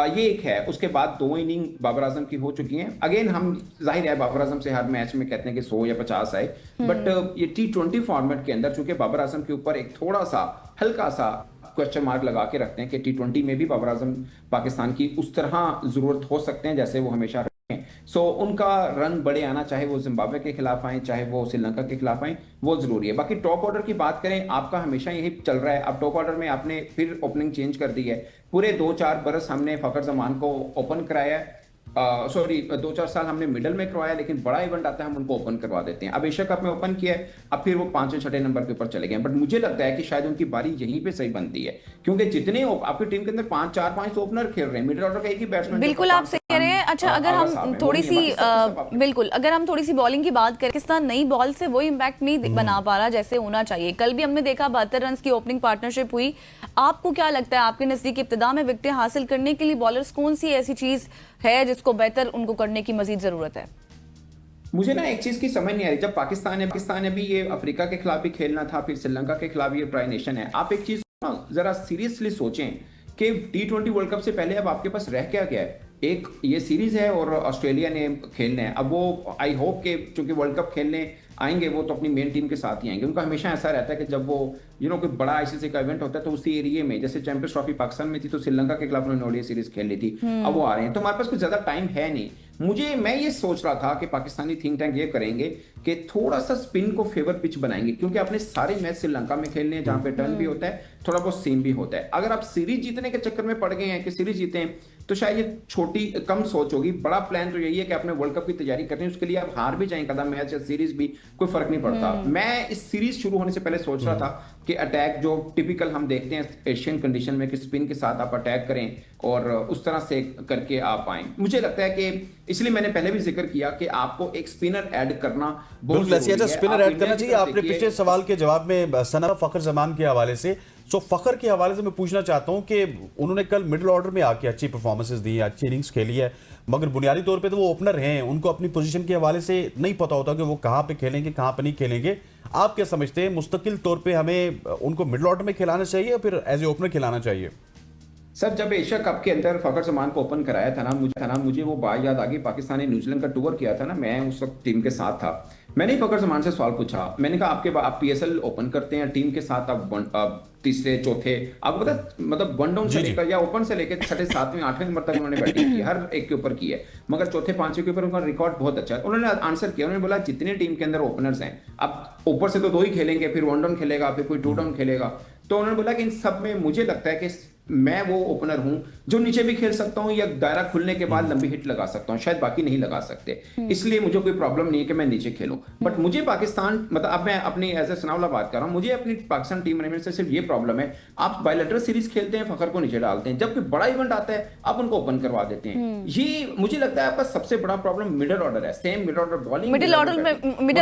ये एक है। उसके बाद 2 इनिंग बाबर आजम की हो चुकी हैं। अगेन हम जाहिर है बाबर आजम से हर मैच में कहते हैं कि 100 या 50 आए, बट ये T20 फॉर्मेट के अंदर चूंकि बाबर आजम के ऊपर एक थोड़ा सा हल्का सा क्वेश्चन मार्क लगा के रखते हैं कि T20 में भी बाबर आजम पाकिस्तान की उस तरह जरूरत हो सकते हैं जैसे वो हमेशा उनका रन बड़े आना, चाहे वो जिम्बाब्वे के खिलाफ आए, चाहे वो श्रीलंका के खिलाफ आए, वो जरूरी है। बाकी टॉप ऑर्डर की बात करें, आपका हमेशा यही चल रहा है। अब टॉप ऑर्डर में आपने फिर ओपनिंग चेंज कर दी है। पूरे 2-4 बरस हमने फखर जमान को ओपन कराया है, 2-4 साल हमने मिडल में करवाया, लेकिन बड़ा इवेंट आता है हम उनको ओपन करवा देते हैं। अब एशिया कप में ओपन किया है, अब फिर वो 5वें-6वें नंबर के ऊपर चले गए, बट मुझे लगता है कि शायद उनकी बारी यहीं पे सही बनती है, क्योंकि जितने आपकी टीम के अंदर 4-5 ओपनर खेल रहे हैं, मिडिल ऑर्डर का एक ही बैट्समैन। बिल्कुल आप सही कह रहे हैं। अच्छा, अगर हम थोड़ी सी बॉलिंग की बात करें, पाकिस्तान नई बॉल से वो इम्पैक्ट नहीं बना पा रहा जैसे होना चाहिए। कल भी हमने देखा 72 रन की ओपनिंग पार्टनरशिप हुई। आपको क्या लगता है, आपके नजदीक इब्तिदा में विकेटें हासिल करने के लिए बॉलर्स कौन सी ऐसी चीज है जिसको बेहतर उनको करने की मजीद जरूरत है? मुझे ना एक चीज की समझ नहीं आ रही। जब पाकिस्तान ने भी ये अफ्रीका के खिलाफ भी खेलना था, फिर श्रीलंका के खिलाफ ये ट्राई नेशन है। आप एक चीज जरा सीरियसली सोचें कि T20 वर्ल्ड कप से पहले अब आपके पास रह क्या गया है। एक ये सीरीज है और ऑस्ट्रेलिया ने खेलना है। अब वो आई होप के चूंकि वर्ल्ड कप खेलने आएंगे वो तो अपनी मेन टीम के साथ ही आएंगे। उनका हमेशा ऐसा रहता है कि जब वो कोई बड़ा आईसीसी का इवेंट होता है तो उसी एरिया में, जैसे चैंपियंस ट्रॉफी पाकिस्तान में थी तो श्रीलंका के खिलाफ उन्होंने ओडीआई सीरीज खेल ली थी, अब वो आ रहे हैं, तो हमारे पास कुछ ज्यादा टाइम है नहीं। मैं ये सोच रहा था कि पाकिस्तानी थिंक टैंक ये करेंगे कि थोड़ा सा स्पिन को फेवर पिच बनाएंगे, क्योंकि आपने सारे मैच श्रीलंका में खेलने हैं जहां पे टर्न भी होता है, थोड़ा बहुत सीम भी होता है। अगर आप सीरीज जीतने के चक्कर में पड़ गए हैं कि सीरीज जीते तो शायद ये छोटी कम सोच होगी। बड़ा प्लान तो यही है कि आपने वर्ल्ड कप की तैयारी करनी है, उसके लिए आप हार भी जाएं कदम मैच या सीरीज भी, कोई फर्क नहीं पड़ता। मैं इस सीरीज शुरू होने से पहले सोच रहा था कि अटैक जो टिपिकल हम देखते हैं एशियन कंडीशन में कि स्पिन के साथ आप अटैक करें और उस तरह से करके आप आए। मुझे लगता है कि इसलिए मैंने पहले भी जिक्र किया कि आपको एक स्पिनर ऐड करना बहुत जरूरी है। स्पिनर ऐड करना चाहिए। आपने पिछले सवाल के जवाब में सना फखर जमान के हवाले से, फखर के हवाले से मैं पूछना चाहता हूं कि उन्होंने कल मिडिल ऑर्डर में आके अच्छी परफॉर्मेंसेस दी है, अच्छी इनिंग्स खेली है, मगर बुनियादी तौर पे तो वो ओपनर हैं, उनको अपनी पोजीशन के हवाले से नहीं पता होता कि वो कहां पे खेलेंगे कहां पे नहीं खेलेंगे। आप क्या समझते हैं, मुस्तकिल तौर पे हमें उनको मिडिल ऑर्डर में खिलाना चाहिए या फिर एज ए ओपनर खिलाना चाहिए? सर जब एशिया कप के अंदर फखर जमान को ओपन कराया था ना, मुझे वो बात याद आ गई। पाकिस्तान ने न्यूजीलैंड का टूर किया था ना, मैं उस वक्त टीम के साथ था। मैंने ही फखर जमान से सवाल पूछा, मैंने कहा आप पीएसएल ओपन करते हैं टीम के साथ, आप तीसरे चौथे, आपको पता मतलब वन डाउन से लेकर या ओपन से लेकर छठे सातवें आठवें नंबर तक उन्होंने बैटिंग की, हर एक के ऊपर की है, मगर चौथे पांचवें के ऊपर उनका रिकॉर्ड बहुत अच्छा है। उन्होंने आंसर किया, उन्होंने बोला जितने टीम के अंदर ओपनर्स हैं, अब ऊपर से तो दो ही खेलेंगे, फिर वन डाउन खेलेगा, फिर कोई टू डाउन खेलेगा, तो उन्होंने बोला कि इन सब में मुझे लगता है कि मैं वो ओपनर हूं जो नीचे भी खेल सकता हूं या दायरा खुलने के बाद लंबी हिट लगा सकता हूं, शायद बाकी नहीं लगा सकते, इसलिए मुझे कोई प्रॉब्लम नहीं है कि मैं नीचे खेलूं। बट मुझे पाकिस्तान, मतलब अब मैं अपनी एज ए सनाउल्लाह बात कर रहा हूं, मुझे अपनी पाकिस्तान टीम मैनेजमेंट से सिर्फ ये प्रॉब्लम है, आप बायलैटरल सीरीज खेलते हैं, फखर को नीचे डालते हैं, जब कोई बड़ा इवेंट आता है आप उनको ओपन करवा देते हैं। ये मुझे लगता है आपका सबसे बड़ा प्रॉब्लम मिडिल ऑर्डर है, same middle order bowling, middle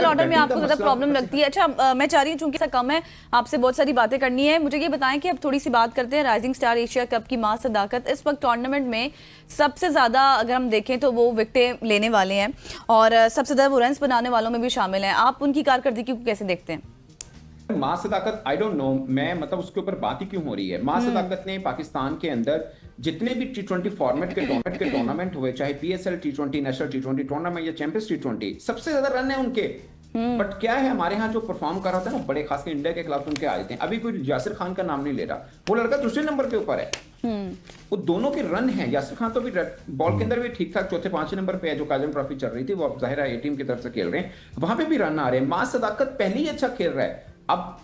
order में आपको ज्यादा प्रॉब्लम लगती है। अच्छा, मैं चाह रही हूँ चूंकि कम है, आपसे बहुत सारी बातें करनी है, मुझे ये बताएं कि अब थोड़ी सी बात करते हैं राइजिंग स्टार एशिया कप की सदाकत। इस वक्त टूर्नामेंट में सबसे ज्यादा अगर हम देखें तो वो विकेटें लेने वाले हैं और सबसे ज्यादा वो रन्स बनाने वालों में भी शामिल हैं। आप उनकी कारकर्दगी को कैसे देखते हैं? मां सदाकत, आई डोंट नो, मैं मतलब उसके ऊपर बात ही क्यों हो रही है। मां सदाकत ने पाकिस्तान के अंदर जितने भी T20 फॉर्मेट के टूर्नामेंट हुए, चाहे PSL T20, national T20 tournament या चैंपियंस T20, सबसे ज्यादा रन है उनके। बट क्या है, हमारे यहाँ जो परफॉर्म कर रहा था ना, बड़े खासकर इंडिया के खिलाफ उनके आए थे, अभी कोई यासिर खान का नाम नहीं ले रहा, वो लड़का दूसरे नंबर के ऊपर है, वो दोनों के रन हैं। यासिर खान तो भी बॉल के अंदर भी ठीक ठाक चौथे पांचवें नंबर पे है, जो काजम ट्रॉफी चल रही थी, वो अब जाहिर है ए टीम की तरफ से खेल रहे हैं, वहां पे भी रन आ रहे हैं। मां सदाकत पहले ही अच्छा खेल रहा है। अब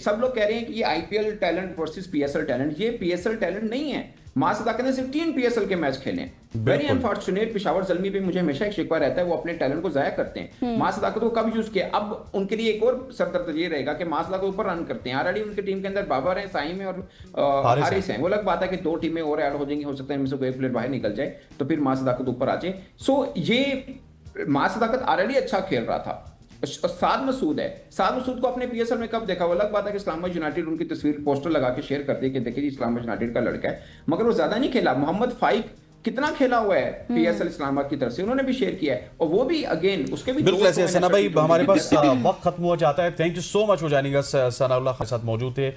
सब लोग कह रहे हैं कि ये IPL talent versus PSL talent, ये पीएसएल टैलेंट नहीं है। मां सदाकत ने सिर्फ 3 पीएसएल के मैच खेले। वेरी अनफॉर्चुनेट, पेशावर ज़ल्मी पे मुझे हमेशा एक शिकवा रहता है, वो अपने टैलेंट को जाया करते हैं। मां सदाकत को कब यूज किया, अब उनके लिए एक और सरदर्द ये रहेगा कि मां सदाकत ऊपर रन करते हैं। ऑलरेडी उनकी टीम के अंदर बाबर है, साइम है और हारिस है। वो अलग बात है कि 2 टीमें और ऐड हो जाएंगी, हो सकता है इनमें से कोई एक प्लेयर बाहर निकल जाए, तो फिर मां सदाकत ऊपर आ जाए। सो ये मां सदाकत ऑलरेडी अच्छा खेल रहा था। साद मसूद को अपने पीएसएल में कब देखा, वो अलग बात है कि इस्लामाबाद यूनाइटेड उनकी तस्वीर पोस्टर लगा के शेयर कर दी कि देखिए इस्लामाबाद यूनाइटेड का लड़का है, मगर वो ज्यादा नहीं खेला। मोहम्मद फाइक कितना खेला हुआ है पीएसएल इस्लामाबाद की तरफ से, उन्होंने भी शेयर किया है, और वो भी अगेन उसके भी बिल्कुल ऐसे। सना भाई, हमारे पास वक्त खत्म हो जाता है। Thank you so much for joining अस। सनाउल्लाह के साथ मौजूद थे,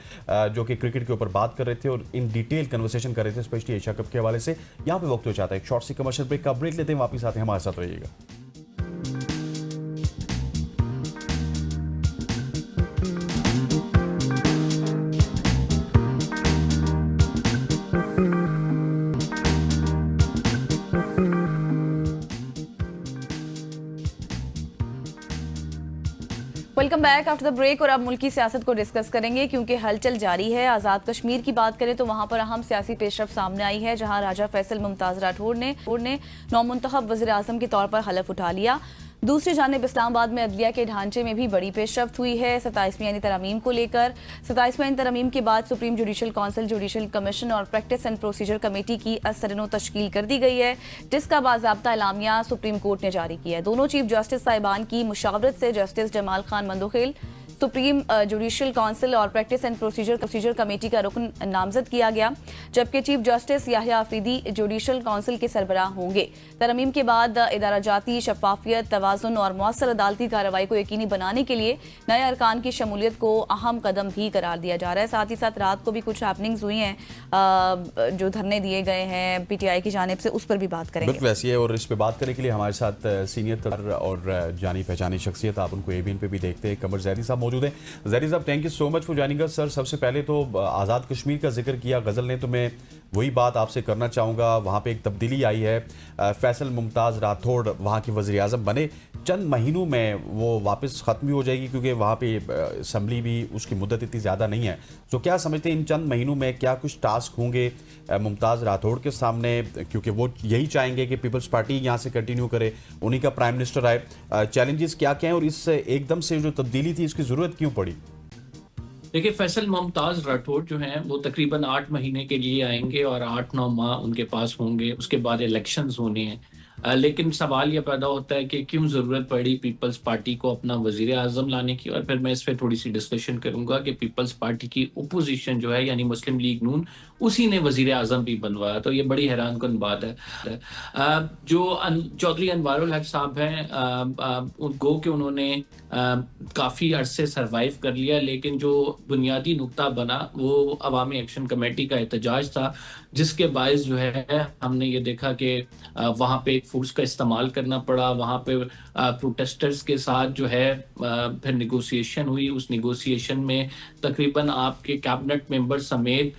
जो कि क्रिकेट के ऊपर बात कर रहे थे और इन डिटेल कन्वर्सेशन कर रहे थे, स्पेशली एशिया कप के हवाले से। यहाँ पे वक्त हो जाता है एक शॉर्ट सी कमर्शियल ब्रेक का, ब्रेक लेते हैं, वापिस आते हैं, हमारे साथ रहिएगा। Welcome back after the break. और अब मुल्की सियासत को डिस्कस करेंगे क्योंकि हलचल जारी है। आज़ाद कश्मीर की बात करें तो वहां पर अहम सियासी पेशरफ सामने आई है, जहां राजा फैसल मुमताज़ राठौड़ ने नौमुंतखब वज़ीर आज़म के तौर पर हलफ उठा लिया। दूसरी जानिब इस्लामाबाद में अदलिया के ढांचे में भी बड़ी पेशरफ्त हुई है 27वीं यानी तरमीम को लेकर। 27वीं यानी तरमीम के बाद supreme judicial council, judicial commission और प्रैक्टिस एंड प्रोसीजर कमेटी की असरनो तश्कील कर दी गई है, जिसका बाज़ाब्ता एलामिया सुप्रीम कोर्ट ने जारी किया है। दोनों चीफ जस्टिस साहिबान की मुशावरत से justice Jamal Khan Mandokhel supreme judicial council और प्रैक्टिस एंड प्रोसीजर कमेटी का रुकन नामजद किया गया, जबकि chief justice Yahya Afridi judicial council के सरबराह होंगे। तरमीम के बाद इदारा जाती शफाफियत, तवाज़ुन और मौसर अदालती कार्रवाई को यकीनी बनाने के लिए नए अरकान की शमूलियत को अहम कदम भी करार दिया जा रहा है। साथ ही साथ रात को भी कुछ हैपनिंग्स हुई हैं, जो धरने दिए गए हैं पीटीआई की जानिब से, उस पर भी बात करेंगे। बिल्कुल ऐसी है, और इस पे बात करने के लिए हमारे साथ सीनियर और जानी पहचानी शख्सियत, आप उनको एबीएन पे भी देखते हैं, कमर जैदी साहब मौजूद हैं। जैदी साहब, thank you so much for joining us. Sir, सबसे पहले तो आज़ाद कश्मीर का जिक्र किया गज़ल ने, तो मैं वही बात आपसे करना चाहूँगा। वहाँ पे एक तब्दीली आई है, फैसल मुमताज़ राठौड़ वहाँ के वज़ीर आज़म बने, चंद महीनों में वो वापस ख़त्म भी हो जाएगी क्योंकि वहाँ पे असम्बली भी उसकी मुद्दत इतनी ज़्यादा नहीं है। तो क्या समझते हैं इन चंद महीनों में क्या कुछ टास्क होंगे मुमताज़ राठौड़ के सामने, क्योंकि वो यही चाहेंगे कि पीपल्स पार्टी यहाँ से कंटिन्यू करे, उन्हीं का प्राइम मिनिस्टर आए। चैलेंजेस क्या क्या हैं और इस एकदम से जो तब्दीली थी इसकी ज़रूरत क्यों पड़ी? देखिए, फैसल मुमताज़ राठौड़ जो हैं वो तकरीबन 8 महीने के लिए आएंगे और 8-9 माह उनके पास होंगे, उसके बाद इलेक्शंस होने हैं। लेकिन सवाल ये पैदा होता है कि क्यों ज़रूरत पड़ी पीपल्स पार्टी को अपना वज़ीर आज़म लाने की, और फिर मैं इस पे थोड़ी सी डिस्कशन करूंगा कि पीपल्स पार्टी की ओपोजिशन जो है यानी मुस्लिम लीग नून, उसी ने वज़ीर आज़म भी बनवाया। तो ये बड़ी हैरानकुन बात है। जो चौधरी अनवारुल हक साहब हैं, गो कि उन्होंने काफ़ी अरसे सर्वाइव कर लिया, लेकिन जो बुनियादी नुक्ता बना वो अवामी एक्शन कमेटी का एहतजाज था, जिसके बायस जो है हमने ये देखा कि वहाँ पे एक फोर्स का इस्तेमाल करना पड़ा। वहाँ पे प्रोटेस्टर्स के साथ जो है फिर निगोसिएशन हुई। उस निगोसिएशन में तकरीबन आपके कैबिनेट मेंबर समेत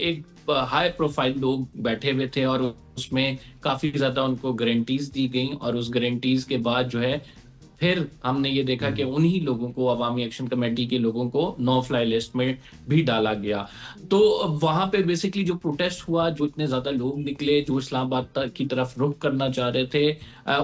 एक हाई प्रोफाइल लोग बैठे हुए थे, और उसमें काफ़ी ज़्यादा उनको गारंटीज दी गई, और उस गारंटीज के बाद जो है फिर हमने ये देखा कि उन्हीं लोगों को, अवामी एक्शन कमेटी के लोगों को नो फ्लाई लिस्ट में भी डाला गया। तो वहां पे बेसिकली जो प्रोटेस्ट हुआ, जो इतने ज्यादा लोग निकले जो इस्लामाबाद की तरफ रुख करना चाह रहे थे,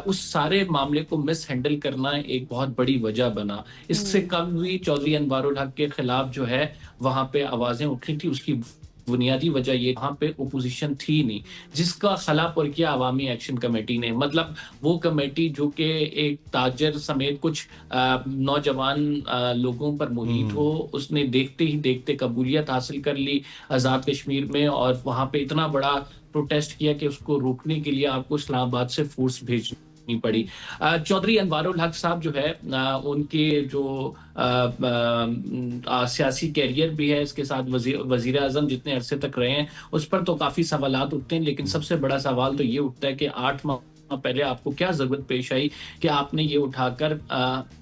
उस सारे मामले को मिस हैंडल करना एक बहुत बड़ी वजह बना। इससे कम भी चौधरी अनवारुल हक के खिलाफ जो है वहां पे आवाजें उठी थी। उसकी बुनियादी वजह ये वहां पे ओपोजिशन थी नहीं, जिसका खिलाफवर किया अवामी एक्शन कमेटी ने। मतलब वो कमेटी जो कि एक ताजर समेत कुछ नौजवान लोगों पर मुहित हो, उसने देखते ही देखते कबूलियत हासिल कर ली आज़ाद कश्मीर में, और वहां पे इतना बड़ा प्रोटेस्ट किया कि उसको रोकने के लिए आपको इस्लामाबाद से फोर्स भेजनी पड़ी। चौधरी अनवारुल हक साहब जो है उनके जो सियासी कैरियर भी है, इसके साथ वजीर आजम जितने अरसे तक रहे हैं उस पर तो काफी सवालात उठते हैं, लेकिन सबसे बड़ा सवाल तो ये उठता है कि 8 माह पहले आपको क्या जरूरत पेश आई कि आपने ये उठाकर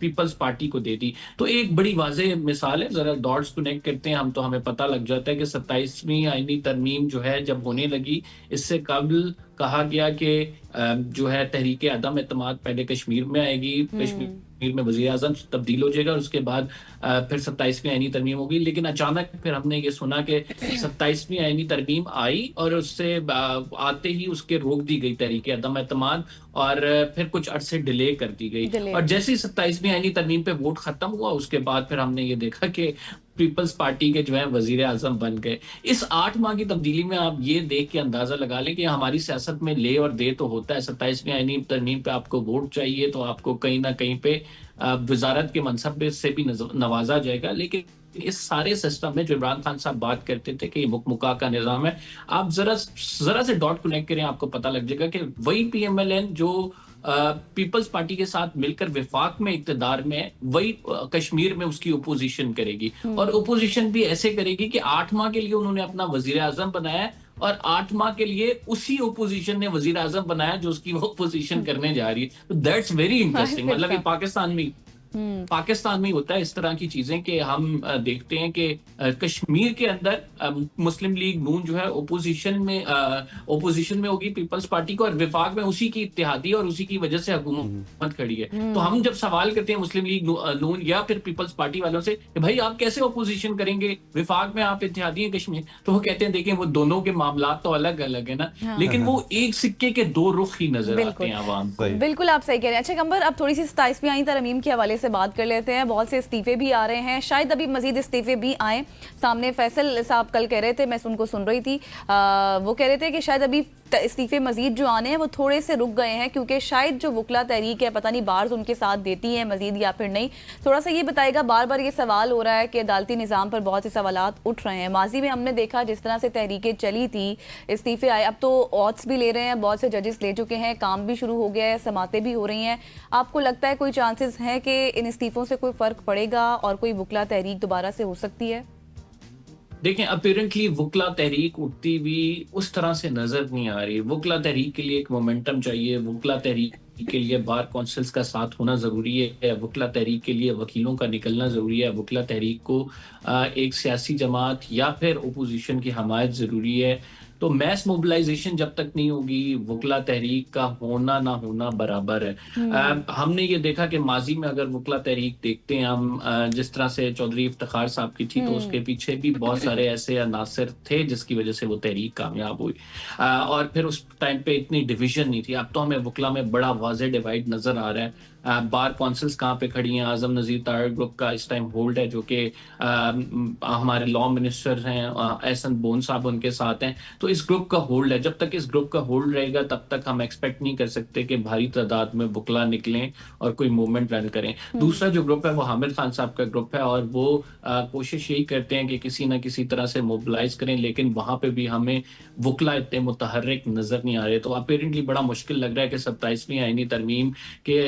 पीपल्स पार्टी को दे दी। तो एक बड़ी वाज़ेह मिसाल है, जरा डॉट्स कनेक्ट करते हैं हम तो हमें पता लग जाता है कि 27वीं आईनी तरमीम जो है जब होने लगी, इससे कबल कहा गया कि जो है तहरीक अदम एतमाद पहले कश्मीर में आएगी, कश्मीर में वज़ीर आज़म तब्दील हो जाएगा, और उसके बाद फिर 27वीं आईनी तरमीम होगी। लेकिन अचानक फिर हमने ये सुना कि 27वीं आईनी तरमीम आई और उससे आते ही उसके रोक दी गई तहरीक अदम एतमाद, और फिर कुछ अरसे डिले कर दी गई। और जैसे ही 27वीं आईनी तरमीम पे वोट खत्म हुआ, उसके बाद फिर हमने ये देखा कि पीपल्स पार्टी के जो है वजीर आजम बन गए। इस 8 माह की तब्दीली में आप ये देख के अंदाजा लगा लें कि हमारी सियासत में ले और दे तो होता है। 27वीं आईनी तरमीम पे आपको वोट चाहिए तो आपको कहीं ना कहीं पे वजारत के मनसब से भी नवाजा जाएगा, लेकिन इस सारे सिस्टम में जो इमरान खान साहब बात करते थे कि ये मुकमुका का निजाम है, आप जरा से डॉट कनेक्ट करें, आपको पता लग जाएगा कि वही PMLN जो पीपल्स पार्टी के साथ मिलकर विफाक में इक्तदार में, वही कश्मीर में उसकी ओपोजिशन करेगी, और ओपोजिशन भी ऐसे करेगी कि 8 माह के लिए उन्होंने अपना वजीर आजम बनाया, और 8 माह के लिए उसी ओपोजिशन ने वजीर आजम बनाया जो उसकी ओपोजिशन करने जा रही है। तो दैट्स वेरी इंटरेस्टिंग। मतलब ये पाकिस्तान में होता है इस तरह की चीजें कि हम देखते हैं कि कश्मीर के अंदर मुस्लिम लीग नून जो है ओपोजिशन में होगी पीपल्स पार्टी को, और विफाक में उसी की इत्तेहादी और उसी की वजह से हुकूमत खड़ी है। तो हम जब सवाल करते हैं मुस्लिम लीग नून या फिर पीपल्स पार्टी वालों से कि भाई आप कैसे ओपोजिशन करेंगे, विफाक में आप इत्तेहादी हैं कश्मीर, तो वो कहते हैं देखें वो दोनों के मामला तो अलग अलग है ना, लेकिन वो एक सिक्के के दो रुख ही नजर आते हैं आवाम को। बिल्कुल आप सही कह रहे हैं। अच्छा कंबर, अब थोड़ी सी 27वीं आईनी तरमीम के हवाले से बात कर लेते हैं। बहुत से इस्तीफे भी आ रहे हैं, शायद अभी मजीद इस्तीफे भी आए सामने। फैसल साहब कल कह रहे थे, मैं उनको सुन रही थी, वो कह रहे थे कि शायद अभी इस्तीफे मजीद जो आने हैं वो थोड़े से रुक गए हैं, क्योंकि शायद जो वकला तहरीक है, पता नहीं बार्स उनके साथ देती है मजीद या फिर नहीं। थोड़ा सा ये बताएगा, बार बार ये सवाल हो रहा है कि अदालती निज़ाम पर बहुत से सवालात उठ रहे हैं। माजी में हमने देखा जिस तरह से तहरीकें चली थी, इस्तीफे आए, अब तो ऑथ्स भी ले रहे हैं, बहुत से जजेस ले चुके हैं, काम भी शुरू हो गया है, समातें भी हो रही हैं। आपको लगता है कोई चांसेस हैं कि इन इस्तीफों से कोई फर्क पड़ेगा और कोई वकला तहरीक दोबारा से हो सकती है? देखें, अपीरेंटली वकला तहरीक उठती भी उस तरह से नजर नहीं आ रही। वकला तहरीक के लिए एक मोमेंटम चाहिए, वकला तहरीक के लिए बार काउंसिल्स का साथ होना जरूरी है, वकला तहरीक के लिए वकीलों का निकलना जरूरी है, वकला तहरीक को एक सियासी जमात या फिर ओपोजिशन की हमायत जरूरी है। तो मैस मोबिलाइजेशन जब तक नहीं होगी, वकला तहरीक का होना ना होना बराबर है। हमने ये देखा कि माजी में अगर वकला तहरीक देखते हैं हम, जिस तरह से चौधरी इफ्तिखार साहब की थी, तो उसके पीछे भी बहुत सारे ऐसे अनासर थे जिसकी वजह से वो तहरीक कामयाब हुई, और फिर उस टाइम पे इतनी डिवीजन नहीं थी। अब तो हमें वकला में बड़ा वाज़ेह डिवाइड नजर आ रहा है। बार काउंसिल्स कहाँ पे खड़ी हैं। आजम नजीर तारड़ ग्रुप का इस टाइम होल्ड है, जो कि हमारे लॉ मिनिस्टर हैं एहसन बोन साहब उनके साथ हैं। तो इस ग्रुप का होल्ड है, जब तक इस ग्रुप का होल्ड रहेगा तब तक हम एक्सपेक्ट नहीं कर सकते कि भारी तादाद में वुकला निकलें और कोई मूवमेंट रन करें। दूसरा जो ग्रुप है वो हामिद खान साहब का ग्रुप है, और वो कोशिश यही करते हैं कि किसी ना किसी तरह से मोबिलाइज करें, लेकिन वहां पे भी हमें वुकला इतने मुतहर्रिक नजर नहीं आ रहे। तो अपेरेंटली बड़ा मुश्किल लग रहा है कि 27वीं आईनी तरमीम के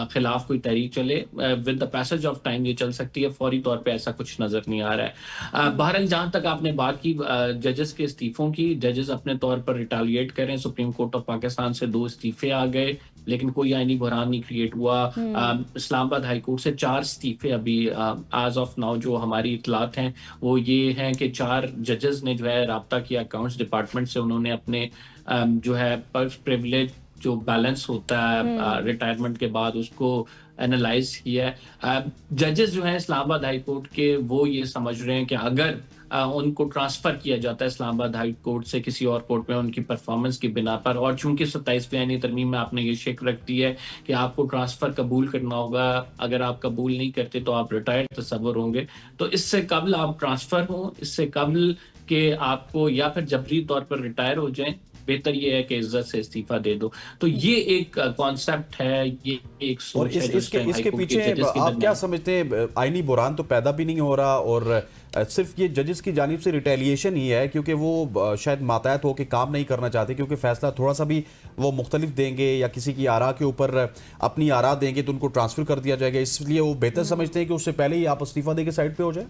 खिलाफ कोई तहरीक चले। With the passage of time ये चल सकती है, फौरी तौर पे ऐसा कुछ नजर नहीं आ रहा है। बहरहाल जहां तक आपने बात की जजेस के इस्तीफों की, जजेस अपने तौर पर रिटालिएट करें। सुप्रीम कोर्ट ऑफ पाकिस्तान से 2 इस्तीफे आ गए, लेकिन कोई आईनी बहरान नहीं क्रिएट हुआ। इस्लामाबाद हाई कोर्ट से 4 इस्तीफे अभी आज ऑफ नाउ जो हमारी इतलात हैं वो ये हैं कि 4 जजेस ने जो है राब्ता किया अकाउंट्स डिपार्टमेंट से, उन्होंने अपने जो है प्रिविलेज जो बैलेंस होता है रिटायरमेंट के बाद उसको एनालाइज किया है। जजेस जो हैं इस्लामाबाद हाई कोर्ट के वो ये समझ रहे हैं कि अगर उनको ट्रांसफर किया जाता है इस्लामाबाद हाई कोर्ट से किसी और कोर्ट में उनकी परफॉर्मेंस की बिना पर, और चूंकि 27वीं आईनी तरमीम में आपने ये शिक रख दी है कि आपको ट्रांसफर कबूल करना होगा, अगर आप कबूल नहीं करते तो आप रिटायर्ड तस्वर होंगे। तो इससे कबल आप ट्रांसफर हों, इससे कबल कि आपको या फिर जबरी तौर पर रिटायर हो जाएं, बेहतर ये है कि इज्जत से इस्तीफा दे दो। तो ये एक कॉन्सेप्ट है, ये एक और सोच है। इसके पीछे आप क्या समझते हैं? आईनी बुरान तो पैदा भी नहीं हो रहा, और सिर्फ ये जजेस की जानिब से रिटेलिएशन ही है, क्योंकि वो शायद मातहत हो के काम नहीं करना चाहते, क्योंकि फैसला थोड़ा सा भी वो मुख्तलिफ देंगे या किसी की आरा के ऊपर अपनी आरा देंगे तो उनको ट्रांसफर कर दिया जाएगा, इसलिए वो बेहतर समझते हैं कि उससे पहले ही आप इस्तीफा दे के साइड पे हो जाए।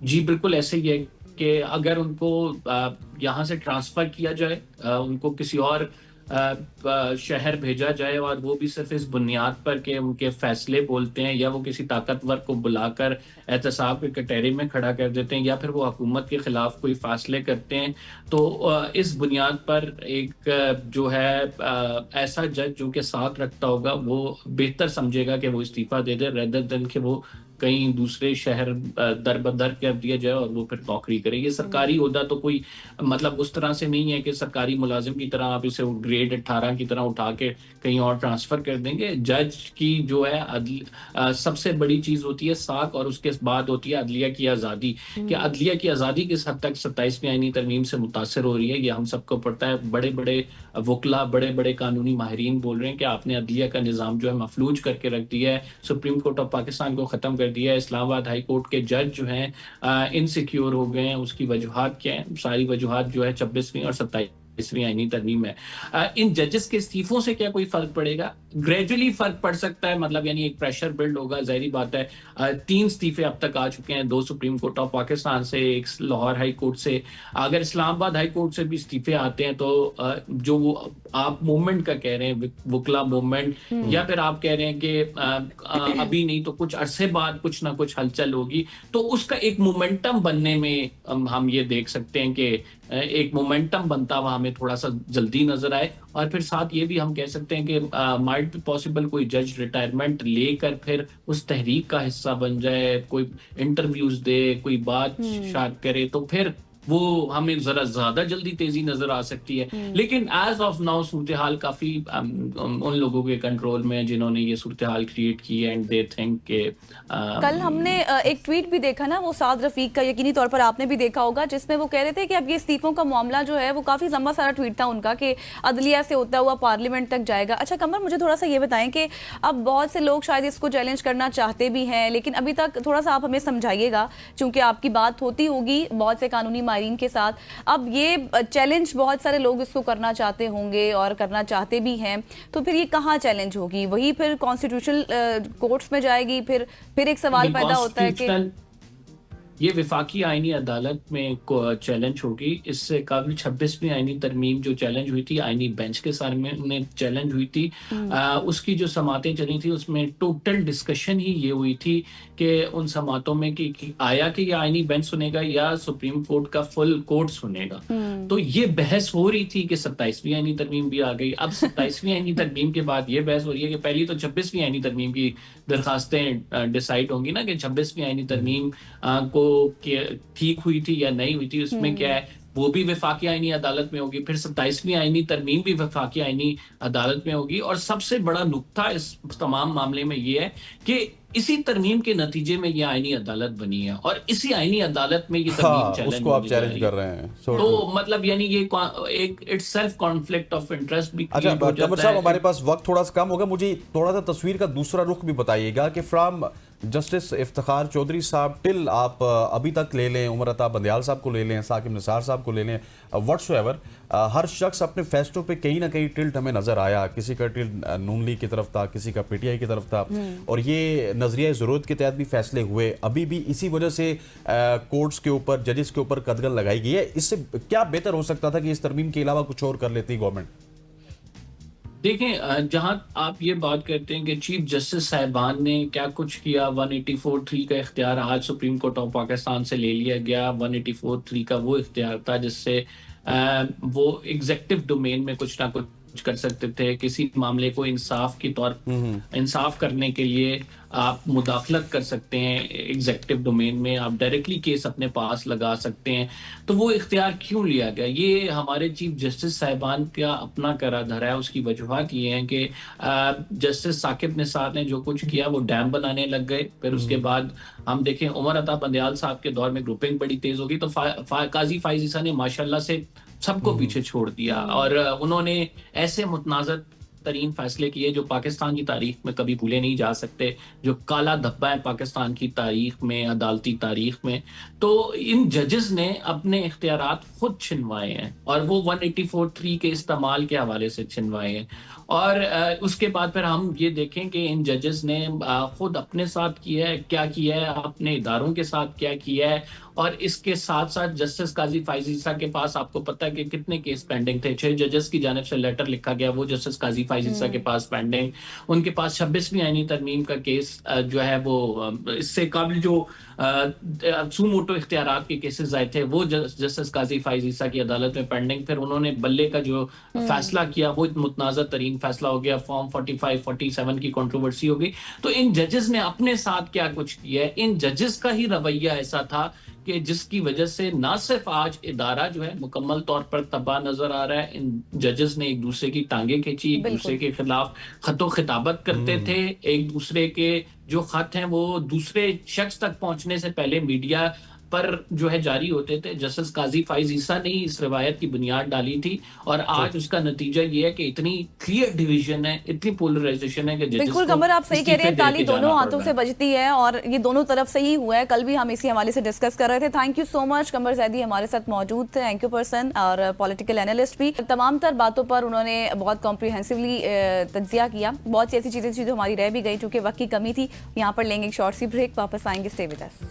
जी बिल्कुल ऐसे ही है कि अगर उनको यहाँ से ट्रांसफर किया जाए, उनको किसी और शहर भेजा जाए, और वो भी सिर्फ इस बुनियाद पर कि उनके फैसले बोलते हैं, या वो किसी ताकतवर को बुलाकर एहतसाब के कटहरे में खड़ा कर देते हैं, या फिर वो हुकूमत के खिलाफ कोई फासले करते हैं, तो इस बुनियाद पर एक जो है ऐसा जज जो कि साथ रखता होगा वो बेहतर समझेगा कि वो इस्तीफा दे दे, रेदर देन कि वो कहीं दूसरे शहर दर बदर कर दिया जाए और वो फिर नौकरी करे। ये सरकारी ओहदा तो कोई मतलब उस तरह से नहीं है कि सरकारी मुलाजिम की तरह आप इसे ग्रेड 18 की तरह उठा के कहीं और ट्रांसफर कर देंगे। जज की जो है सबसे बड़ी चीज होती है साख, और उसके बाद होती है अदलिया की आज़ादी। कि अदलिया की आज़ादी किस हद तक 27वीं आईनी तरमीम से मुतासर हो रही है, ये हम सबको पता है। बड़े बड़े वकला, बड़े बड़े कानूनी माहिरीन बोल रहे हैं कि आपने अदलिया का निज़ाम जो है मफलूज करके रख दिया है, सुप्रीम कोर्ट ऑफ पाकिस्तान को ख़त्म कर दिया है। इस्लामाबाद हाई कोर्ट के जज जो हैं इनसिक्योर हो गए हैं। उसकी वजूहात क्या है? सारी वजूहात जो है 26वीं और 27वीं आईनी तरमीम है। इन जजेस के इस्तीफों से क्या कोई फर्क पड़ेगा? ग्रेजुअली फर्क पड़ सकता है, मतलब यानी एक प्रेशर बिल्ड होगा, जाहिर बात है। 3 इस्तीफे अब तक आ चुके हैं, 2 सुप्रीम कोर्ट ऑफ पाकिस्तान से, 1 लाहौर हाई कोर्ट से। अगर इस्लामाबाद हाई कोर्ट से भी इस्तीफे आते हैं तो जो आप मूवमेंट का कह रहे हैं, वकला मूवमेंट, या फिर आप कह रहे हैं कि अभी नहीं तो कुछ अरसे बाद कुछ ना कुछ हलचल होगी, तो उसका एक मोमेंटम बनने में हम ये देख सकते हैं कि एक मोमेंटम बनता हुआ हमें थोड़ा सा जल्दी नजर आए। और फिर साथ ये भी हम कह सकते हैं कि माइट बी पॉसिबल कोई जज रिटायरमेंट लेकर फिर उस तहरीक का हिस्सा बन जाए, कोई इंटरव्यूज दे, कोई बात शायद करे, तो फिर वो हमें जरा ज्यादा जल्दी तेजी नजर आ सकती है। लेकिन एज ऑफ नाउ सूरत हाल काफी उन लोगों के कंट्रोल में जिन्होंने ये सूरत हाल क्रिएट की है, एंड दे थिंक के कल हमने एक ट्वीट भी देखा ना, वो साद रफीक का, यकीनी तौर पर आपने भी देखा होगा, जिसमें वो कह रहे थे कि अब ये इस्तीफों का मामला जो है वो काफी लंबा सारा ट्वीट था उनका कि अदलिया से होता हुआ पार्लियामेंट तक जाएगा। अच्छा कमर, मुझे थोड़ा सा ये बताएं कि अब बहुत से लोग शायद इसको चैलेंज करना चाहते भी हैं, लेकिन अभी तक थोड़ा सा आप हमें समझाइएगा, चूंकि आपकी बात होती होगी बहुत से कानूनी माहिरीन के साथ। अब ये चैलेंज बहुत सारे लोग इसको करना चाहते होंगे और करना चाहते भी हैं, तो फिर ये कहाँ चैलेंज होगी? वही फिर कॉन्स्टिट्यूशनल कोर्ट्स में जाएगी? फिर एक सवाल पैदा होता है कि ये विफाकी आईनी अदालत में चैलेंज होगी। इससे कबल 26वीं आईनी तरमीम जो चैलेंज हुई थी आईनी बेंच के सामने चैलेंज हुई थी, उसकी जो समातें चली थी उसमें टोटल डिस्कशन ही ये हुई थी कि उन समातों में कि आया कि ये आईनी बेंच सुनेगा या सुप्रीम कोर्ट का फुल कोर्ट सुनेगा। तो ये बहस हो रही थी कि 27वीं आईनी तरमीम भी आ गई। अब 27वीं आईनी तरमीम के बाद ये बहस हो रही है कि पहली तो 26वीं आईनी तरमीम की दरखास्तें डिसाइड होंगी ना, कि 26वीं आईनी तरमीम को ठीक हुई थी या नहीं हुई थी। उसमें क्या है वो भी वफाकी आईनी अदालत में होगी, फिर 27वीं आईनी तरमीम भी वफाकी आईनी अदालत में होगी। और सबसे बड़ा नुक्ता इस तमाम मामले में ये है कि इसी तरमीम के नतीजे में ये आईनी अदालत बनी है और इसी आईनी अदालत में ये तरमीम हाँ, चैलेंज उसको आप होने जा चैलेंज रही कर है। रहे हैं। So तो true. मतलब यानी ये एक it's self conflict of interest भी अच्छा create हो कमर जाता साहब, है। हमारे पास वक्त थोड़ा सा कम होगा, मुझे थोड़ा सा तस्वीर का दूसरा रुख भी बताइएगा कि फ्रॉम जस्टिस इफ्तिखार चौधरी साहब टिल आप अभी तक ले लें, उमर अता बंदयाल साहब को ले लें, साकिब निसार साहब को ले लें, व्हाट्सएवर, हर शख्स अपने फैसलों पे कहीं ना कहीं टिल्ट हमें नजर आया। किसी का टिल्ट नून लीग की तरफ था, किसी का पीटीआई की तरफ था, और ये नजरिया ज़रूरत के तहत भी फैसले हुए। अभी भी इसी वजह से कोर्ट्स के ऊपर, जजेस के ऊपर कदगन लगाई गई है। इससे क्या बेहतर हो सकता था कि इस तरमीम के अलावा कुछ और कर लेती गवर्नमेंट? देखें, जहां आप ये बात करते हैं कि चीफ जस्टिस साहिबान ने क्या कुछ किया, 184(3) का इख्तियार आज सुप्रीम कोर्ट ऑफ पाकिस्तान से ले लिया गया। 184(3) का वो इख्तियार था जिससे वो एग्जेक्टिव डोमेन में कुछ ना कुछ कर सकते थे। किसी मामले को इंसाफ करने के लिए आप मुदाखलत कर सकते हैं एग्जेक्टिव डोमेन में, आप डायरेक्टली केस अपने पास लगा सकते हैं। तो वो इख्तियार क्यों लिया गया? ये हमारे चीफ जस्टिस साहिबान का अपना करा धरा है। उसकी वजूहत ये हैं कि जस्टिस साकिब निसार ने जो कुछ किया वो डैम बनाने लग गए। फिर उसके बाद हम देखें उमर अता बंदयाल साहब के दौर में ग्रुपिंग बड़ी तेज होगी, तो काजी फाइज ईसा ने माशाल्लाह से सबको पीछे छोड़ दिया और उन्होंने ऐसे मुतनाज़र तरीन फैसले किए जो पाकिस्तान की तारीख में कभी भूले नहीं जा सकते, जो काला धब्बा है पाकिस्तान की तारीख में, अदालती तारीख में। तो इन जजेस ने अपने इख्तियारात खुद छिनवाए हैं और वो 184(3) के इस्तेमाल के हवाले से छिनवाए हैं। और उसके बाद फिर हम ये देखें कि इन जजेस ने खुद अपने साथ क्या किया है, अपने इदारों के साथ क्या किया है। और इसके साथ साथ जस्टिस काजी फाइज ईसा के पास आपको पता है कि कितने केस पेंडिंग थे। 6 जजेस की जानिब से लेटर लिखा गया, वो जस्टिस काजी फाइज ईसा के पास पेंडिंग। उनके पास 26वीं आईनी तरमीम का केस जो है वो इससे काबिल जो सुमोटो इख्तियारात के केसेस आए थे वो जस्टिस काजी फाइज ईसा की अदालत में पेंडिंग। फिर उन्होंने बल्ले का जो फैसला किया वो मुतनाज़र तरीन फैसला हो गया, फॉर्म 45, 47 की कंट्रोवर्सी हो गई। तो इन जजेस ने अपने साथ क्या कुछ किया है, इन जजेस का ही रवैया ऐसा था कि जिसकी वजह से ना सिर्फ आज इदारा जो है मुकम्मल तौर पर तबाह नजर आ रहा है, इन जजेस ने एक दूसरे की टांगे खींची, एक दूसरे के खिलाफ खतो खिताबत करते थे। एक दूसरे के जो खत हैं वो दूसरे शख्स तक पहुंचने से पहले मीडिया पर जो है जारी होते थे। जस्टिस काजी फाइज ईसा ने ही इस रवायत की बुनियाद डाली थी और आज उसका नतीजा ये है कि इतनी क्लियर डिवीजन है, इतनी पोलराइजेशन है कि बिल्कुल कमर, आप सही कह रहे हैं, ताली दोनों हाथों से बजती है और ये दोनों तरफ से ही हुआ है। कल भी हम इसी हवाले से डिस्कस कर रहे थे। थैंक यू सो मच, कमर जैदी हमारे साथ मौजूद थे, एंकर पर्सन और पॉलिटिकल एनालिस्ट भी। तमाम तर बातों पर उन्होंने बहुत कॉम्प्रिहेंसिवली तज्जिया किया। बहुत सी ऐसी चीजें थी जो हमारी रह भी गई, चूंकि वक्त की कमी थी। यहाँ पर लेंगे एक शॉर्ट सी ब्रेक, वापस आएंगे, stay with us.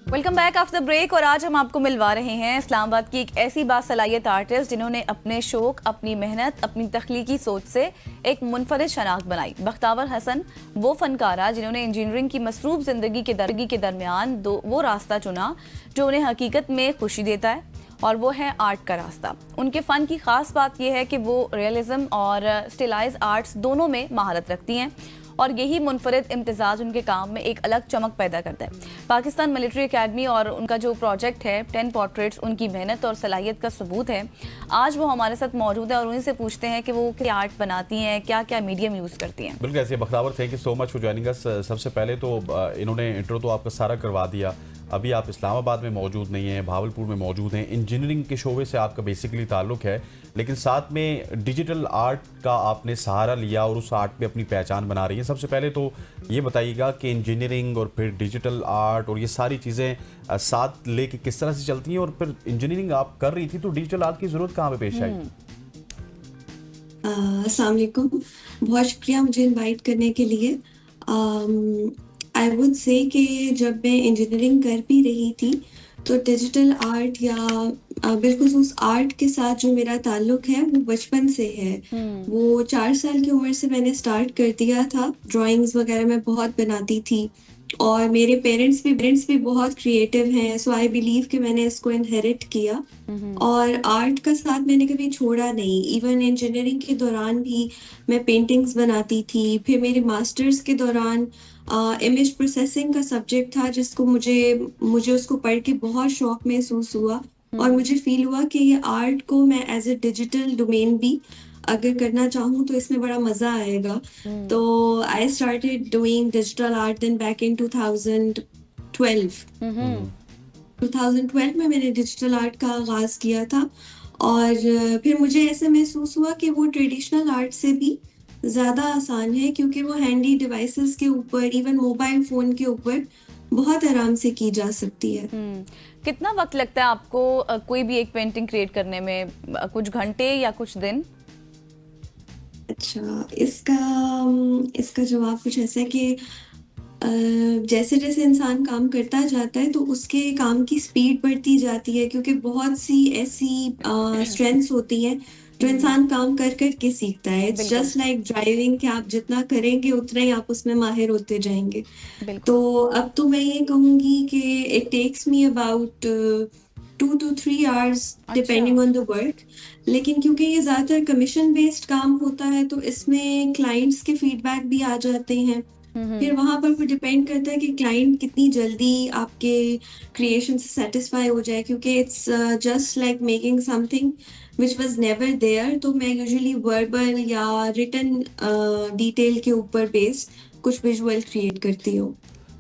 Welcome back after break. और आज हम आपको मिलवा रहे हैं इस्लामाबाद की एक ऐसी बासलाहियत आर्टिस्ट जिन्होंने अपने शौक, अपनी मेहनत, अपनी तख्लीकी सोच से एक मुनफरिद शनाख्त बनाई। बख्तावर हसन वो फनकारा जिन्होंने इंजीनियरिंग की मसरूफ जिंदगी के दरमियान वो रास्ता चुना जो उन्हें हकीकत में खुशी देता है, और वो है आर्ट का रास्ता। उनके फ़न की ख़ास बात यह है कि वो रियलिज़म और स्टिलाइज आर्ट्स दोनों में महारत रखती हैं और यही मुनफरिद इम्तिजाज उनके काम में एक अलग चमक पैदा करता है। पाकिस्तान मिलिट्री एकेडमी और उनका जो प्रोजेक्ट है 10 पोर्ट्रेट्स उनकी मेहनत और सलाहियत का सबूत है। आज वो हमारे साथ मौजूद है और उन्हीं से पूछते हैं कि वो क्या आर्ट बनाती हैं, क्या क्या मीडियम यूज़ करती हैं। बिल्कुल ऐसे। Bakhtawar, thank you so much for joining अस। सबसे पहले तो इन्होंने इंट्रो तो आपका सारा करवा दिया। अभी आप इस्लामाबाद में मौजूद नहीं हैं, भावलपुर में मौजूद हैं। इंजीनियरिंग के शोबे से आपका बेसिकली ताल्लुक़ है, लेकिन साथ में डिजिटल आर्ट का आपने सहारा लिया और उस आर्ट पे अपनी पहचान बना रही है। सबसे पहले तो ये बताइएगा कि इंजीनियरिंग और फिर डिजिटल आर्ट और ये सारी चीज़ें साथ लेके किस तरह से चलती हैं, और फिर इंजीनियरिंग आप कर रही थी तो डिजिटल आर्ट की ज़रूरत कहाँ पे पेश आई? अस्सलाम वालेकुम, बहुत शुक्रिया मुझे इनवाइट करने के लिए। आई वुड से कि जब मैं इंजीनियरिंग कर भी रही थी तो डिजिटल आर्ट या बिल्कुल उस आर्ट के साथ जो मेरा ताल्लुक है वो बचपन से है। वो 4 साल की उम्र से मैंने स्टार्ट कर दिया था। ड्राइंग्स वगैरह मैं बहुत बनाती थी और मेरे पेरेंट्स भी बहुत क्रिएटिव हैं, सो आई बिलीव कि मैंने इसको इनहेरिट किया। और आर्ट का साथ मैंने कभी छोड़ा नहीं। इवन इंजीनियरिंग के दौरान भी मैं पेंटिंग्स बनाती थी। फिर मेरे मास्टर्स के दौरान इमेज प्रोसेसिंग का सब्जेक्ट था, जिसको मुझे उसको पढ़ के बहुत शौक महसूस हुआ और मुझे फील हुआ कि ये आर्ट को मैं एज ए डिजिटल डोमेन भी अगर करना चाहूँ तो इसमें बड़ा मजा आएगा। तो I started doing digital art then back in 2012। 2012 में मैंने डिजिटल आर्ट का आगाज किया था। और फिर मुझे ऐसे महसूस हुआ कि वो ट्रेडिशनल आर्ट से भी ज़्यादा आसान है, क्योंकि वो हैंडी डिवाइसेस के ऊपर, इवन मोबाइल फ़ोन के ऊपर बहुत आराम से की जा सकती है। कितना वक्त लगता है आपको कोई भी एक पेंटिंग क्रिएट करने में? कुछ घंटे या कुछ दिन? अच्छा, इसका जवाब कुछ ऐसा है कि जैसे जैसे इंसान काम करता जाता है तो उसके काम की स्पीड बढ़ती जाती है, क्योंकि बहुत सी ऐसी स्ट्रेंथ्स होती हैं जो इंसान काम कर कर के सीखता है। इट्स बिल्कुल। जस्ट लाइक ड्राइविंग कि आप जितना करेंगे उतना ही आप उसमें माहिर होते जाएंगे। बिल्कुल। तो अब तो मैं ये कहूँगी कि it takes me about 2 to 3 hours depending on the work. लेकिन क्योंकि ये ज़्यादातर कमीशन बेस्ड काम होता है तो इसमें क्लाइंट्स के फीडबैक भी आ जाते हैं। फिर वहां पर वो डिपेंड करता है कि क्लाइंट कितनी जल्दी आपके क्रिएशन से सेटिस्फाई हो जाए, क्योंकि it's just like making something which was never there. तो मैं यूजुअली वर्बल या रिटन डिटेल के ऊपर बेस्ड कुछ विजुअल क्रिएट करती हूँ।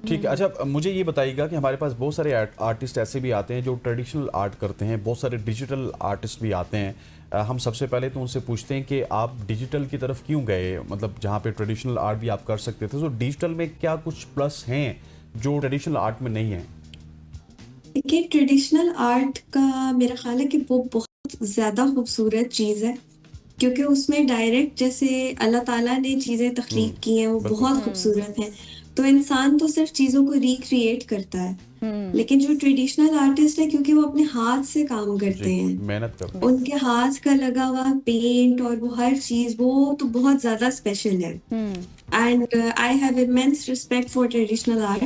ठीक है। अच्छा, मुझे ये बताइएगा कि हमारे पास बहुत सारे आर्टिस्ट ऐसे भी आते हैं जो ट्रेडिशनल आर्ट करते हैं, बहुत सारे डिजिटल आर्टिस्ट भी आते हैं। हम सबसे पहले तो उनसे पूछते हैं कि आप डिजिटल की तरफ क्यों गए, मतलब जहाँ पे ट्रेडिशनल आर्ट भी आप कर सकते थे, तो डिजिटल में क्या कुछ प्लस हैं जो ट्रेडिशनल आर्ट में नहीं है? देखिए, ट्रेडिशनल आर्ट का मेरा ख्याल है कि वो बहुत ज़्यादा खूबसूरत चीज़ है, क्योंकि उसमें डायरेक्ट जैसे अल्लाह ताला ने चीज़ें तख्लीक की हैं वो बहुत खूबसूरत हैं। तो इंसान तो सिर्फ चीज़ों को रिक्रिएट करता है, लेकिन जो ट्रेडिशनल आर्टिस्ट है, क्योंकि वो अपने हाथ से काम करते हैं, मेहनत करते हैं। उनके हाथ का लगा हुआ पेंट और वो हर चीज़ वो तो बहुत ज़्यादा स्पेशल है। And I have immense respect for traditional art.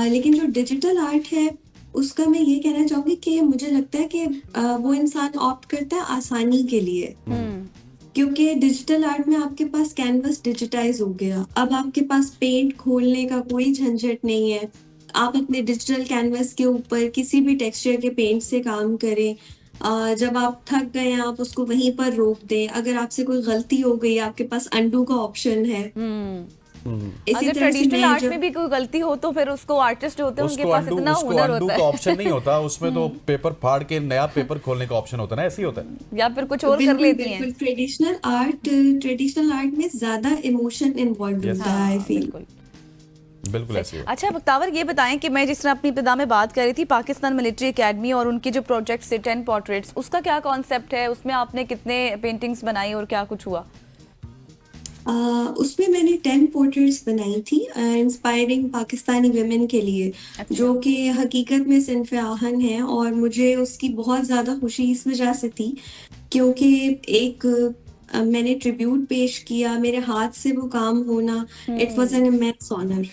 लेकिन जो डिजिटल आर्ट है उसका मैं ये कहना चाहूँगी कि मुझे लगता है कि वो इंसान ऑप्ट करता है आसानी के लिए, क्योंकि डिजिटल आर्ट में आपके पास कैनवस डिजिटाइज हो गया। अब आपके पास पेंट खोलने का कोई झंझट नहीं है। आप अपने डिजिटल कैनवस के ऊपर किसी भी टेक्सचर के पेंट से काम करें। जब आप थक गए आप उसको वहीं पर रोक दें। अगर आपसे कोई गलती हो गई आपके पास अनडू का ऑप्शन है। इसी अगर तरह से ट्रेडिशनल मैं आर्ट जब में भी कोई गलती हो तो फिर उसको आर्टिस्ट जो होते हैं उनके उसको पास undo- इतना उसको हुनर undo होता का है। ऑप्शन नहीं होता उसमें, तो पेपर फाड़ के नया पेपर खोलने का ऑप्शन होता है ना, ऐसे ही होता है। या फिर कुछ और कर बिल्कुल लेती हैं। बिल्कुल ट्रेडिशनल आर्ट में ज्यादा इमोशन इन्वॉल्व Yes. होता है, आई फील। बिल्कुल। बिल्कुल ऐसे ही होता अच्छा बख्तावर, ये बताएं कि मैं जिस तरह अपनी इब्तिदा में बात कर रही थी पाकिस्तान मिलिट्री एकेडमी और उनके जो प्रोजेक्ट से 10 पोर्ट्रेट्स, उसका क्या कॉन्सेप्ट है? उसमें आपने कितने पेंटिंग्स बनाई और क्या कुछ हुआ? उसमें मैंने 10 पोर्ट्रेट्स बनाई थी इंस्पायरिंग पाकिस्तानी वुमेन के लिए, जो कि हकीकत में सिनफ आहन है। और मुझे उसकी बहुत ज़्यादा खुशी इस वजह से थी क्योंकि एक मैंने ट्रिब्यूट पेश किया, मेरे हाथ से वो काम होना, it was an immense honour.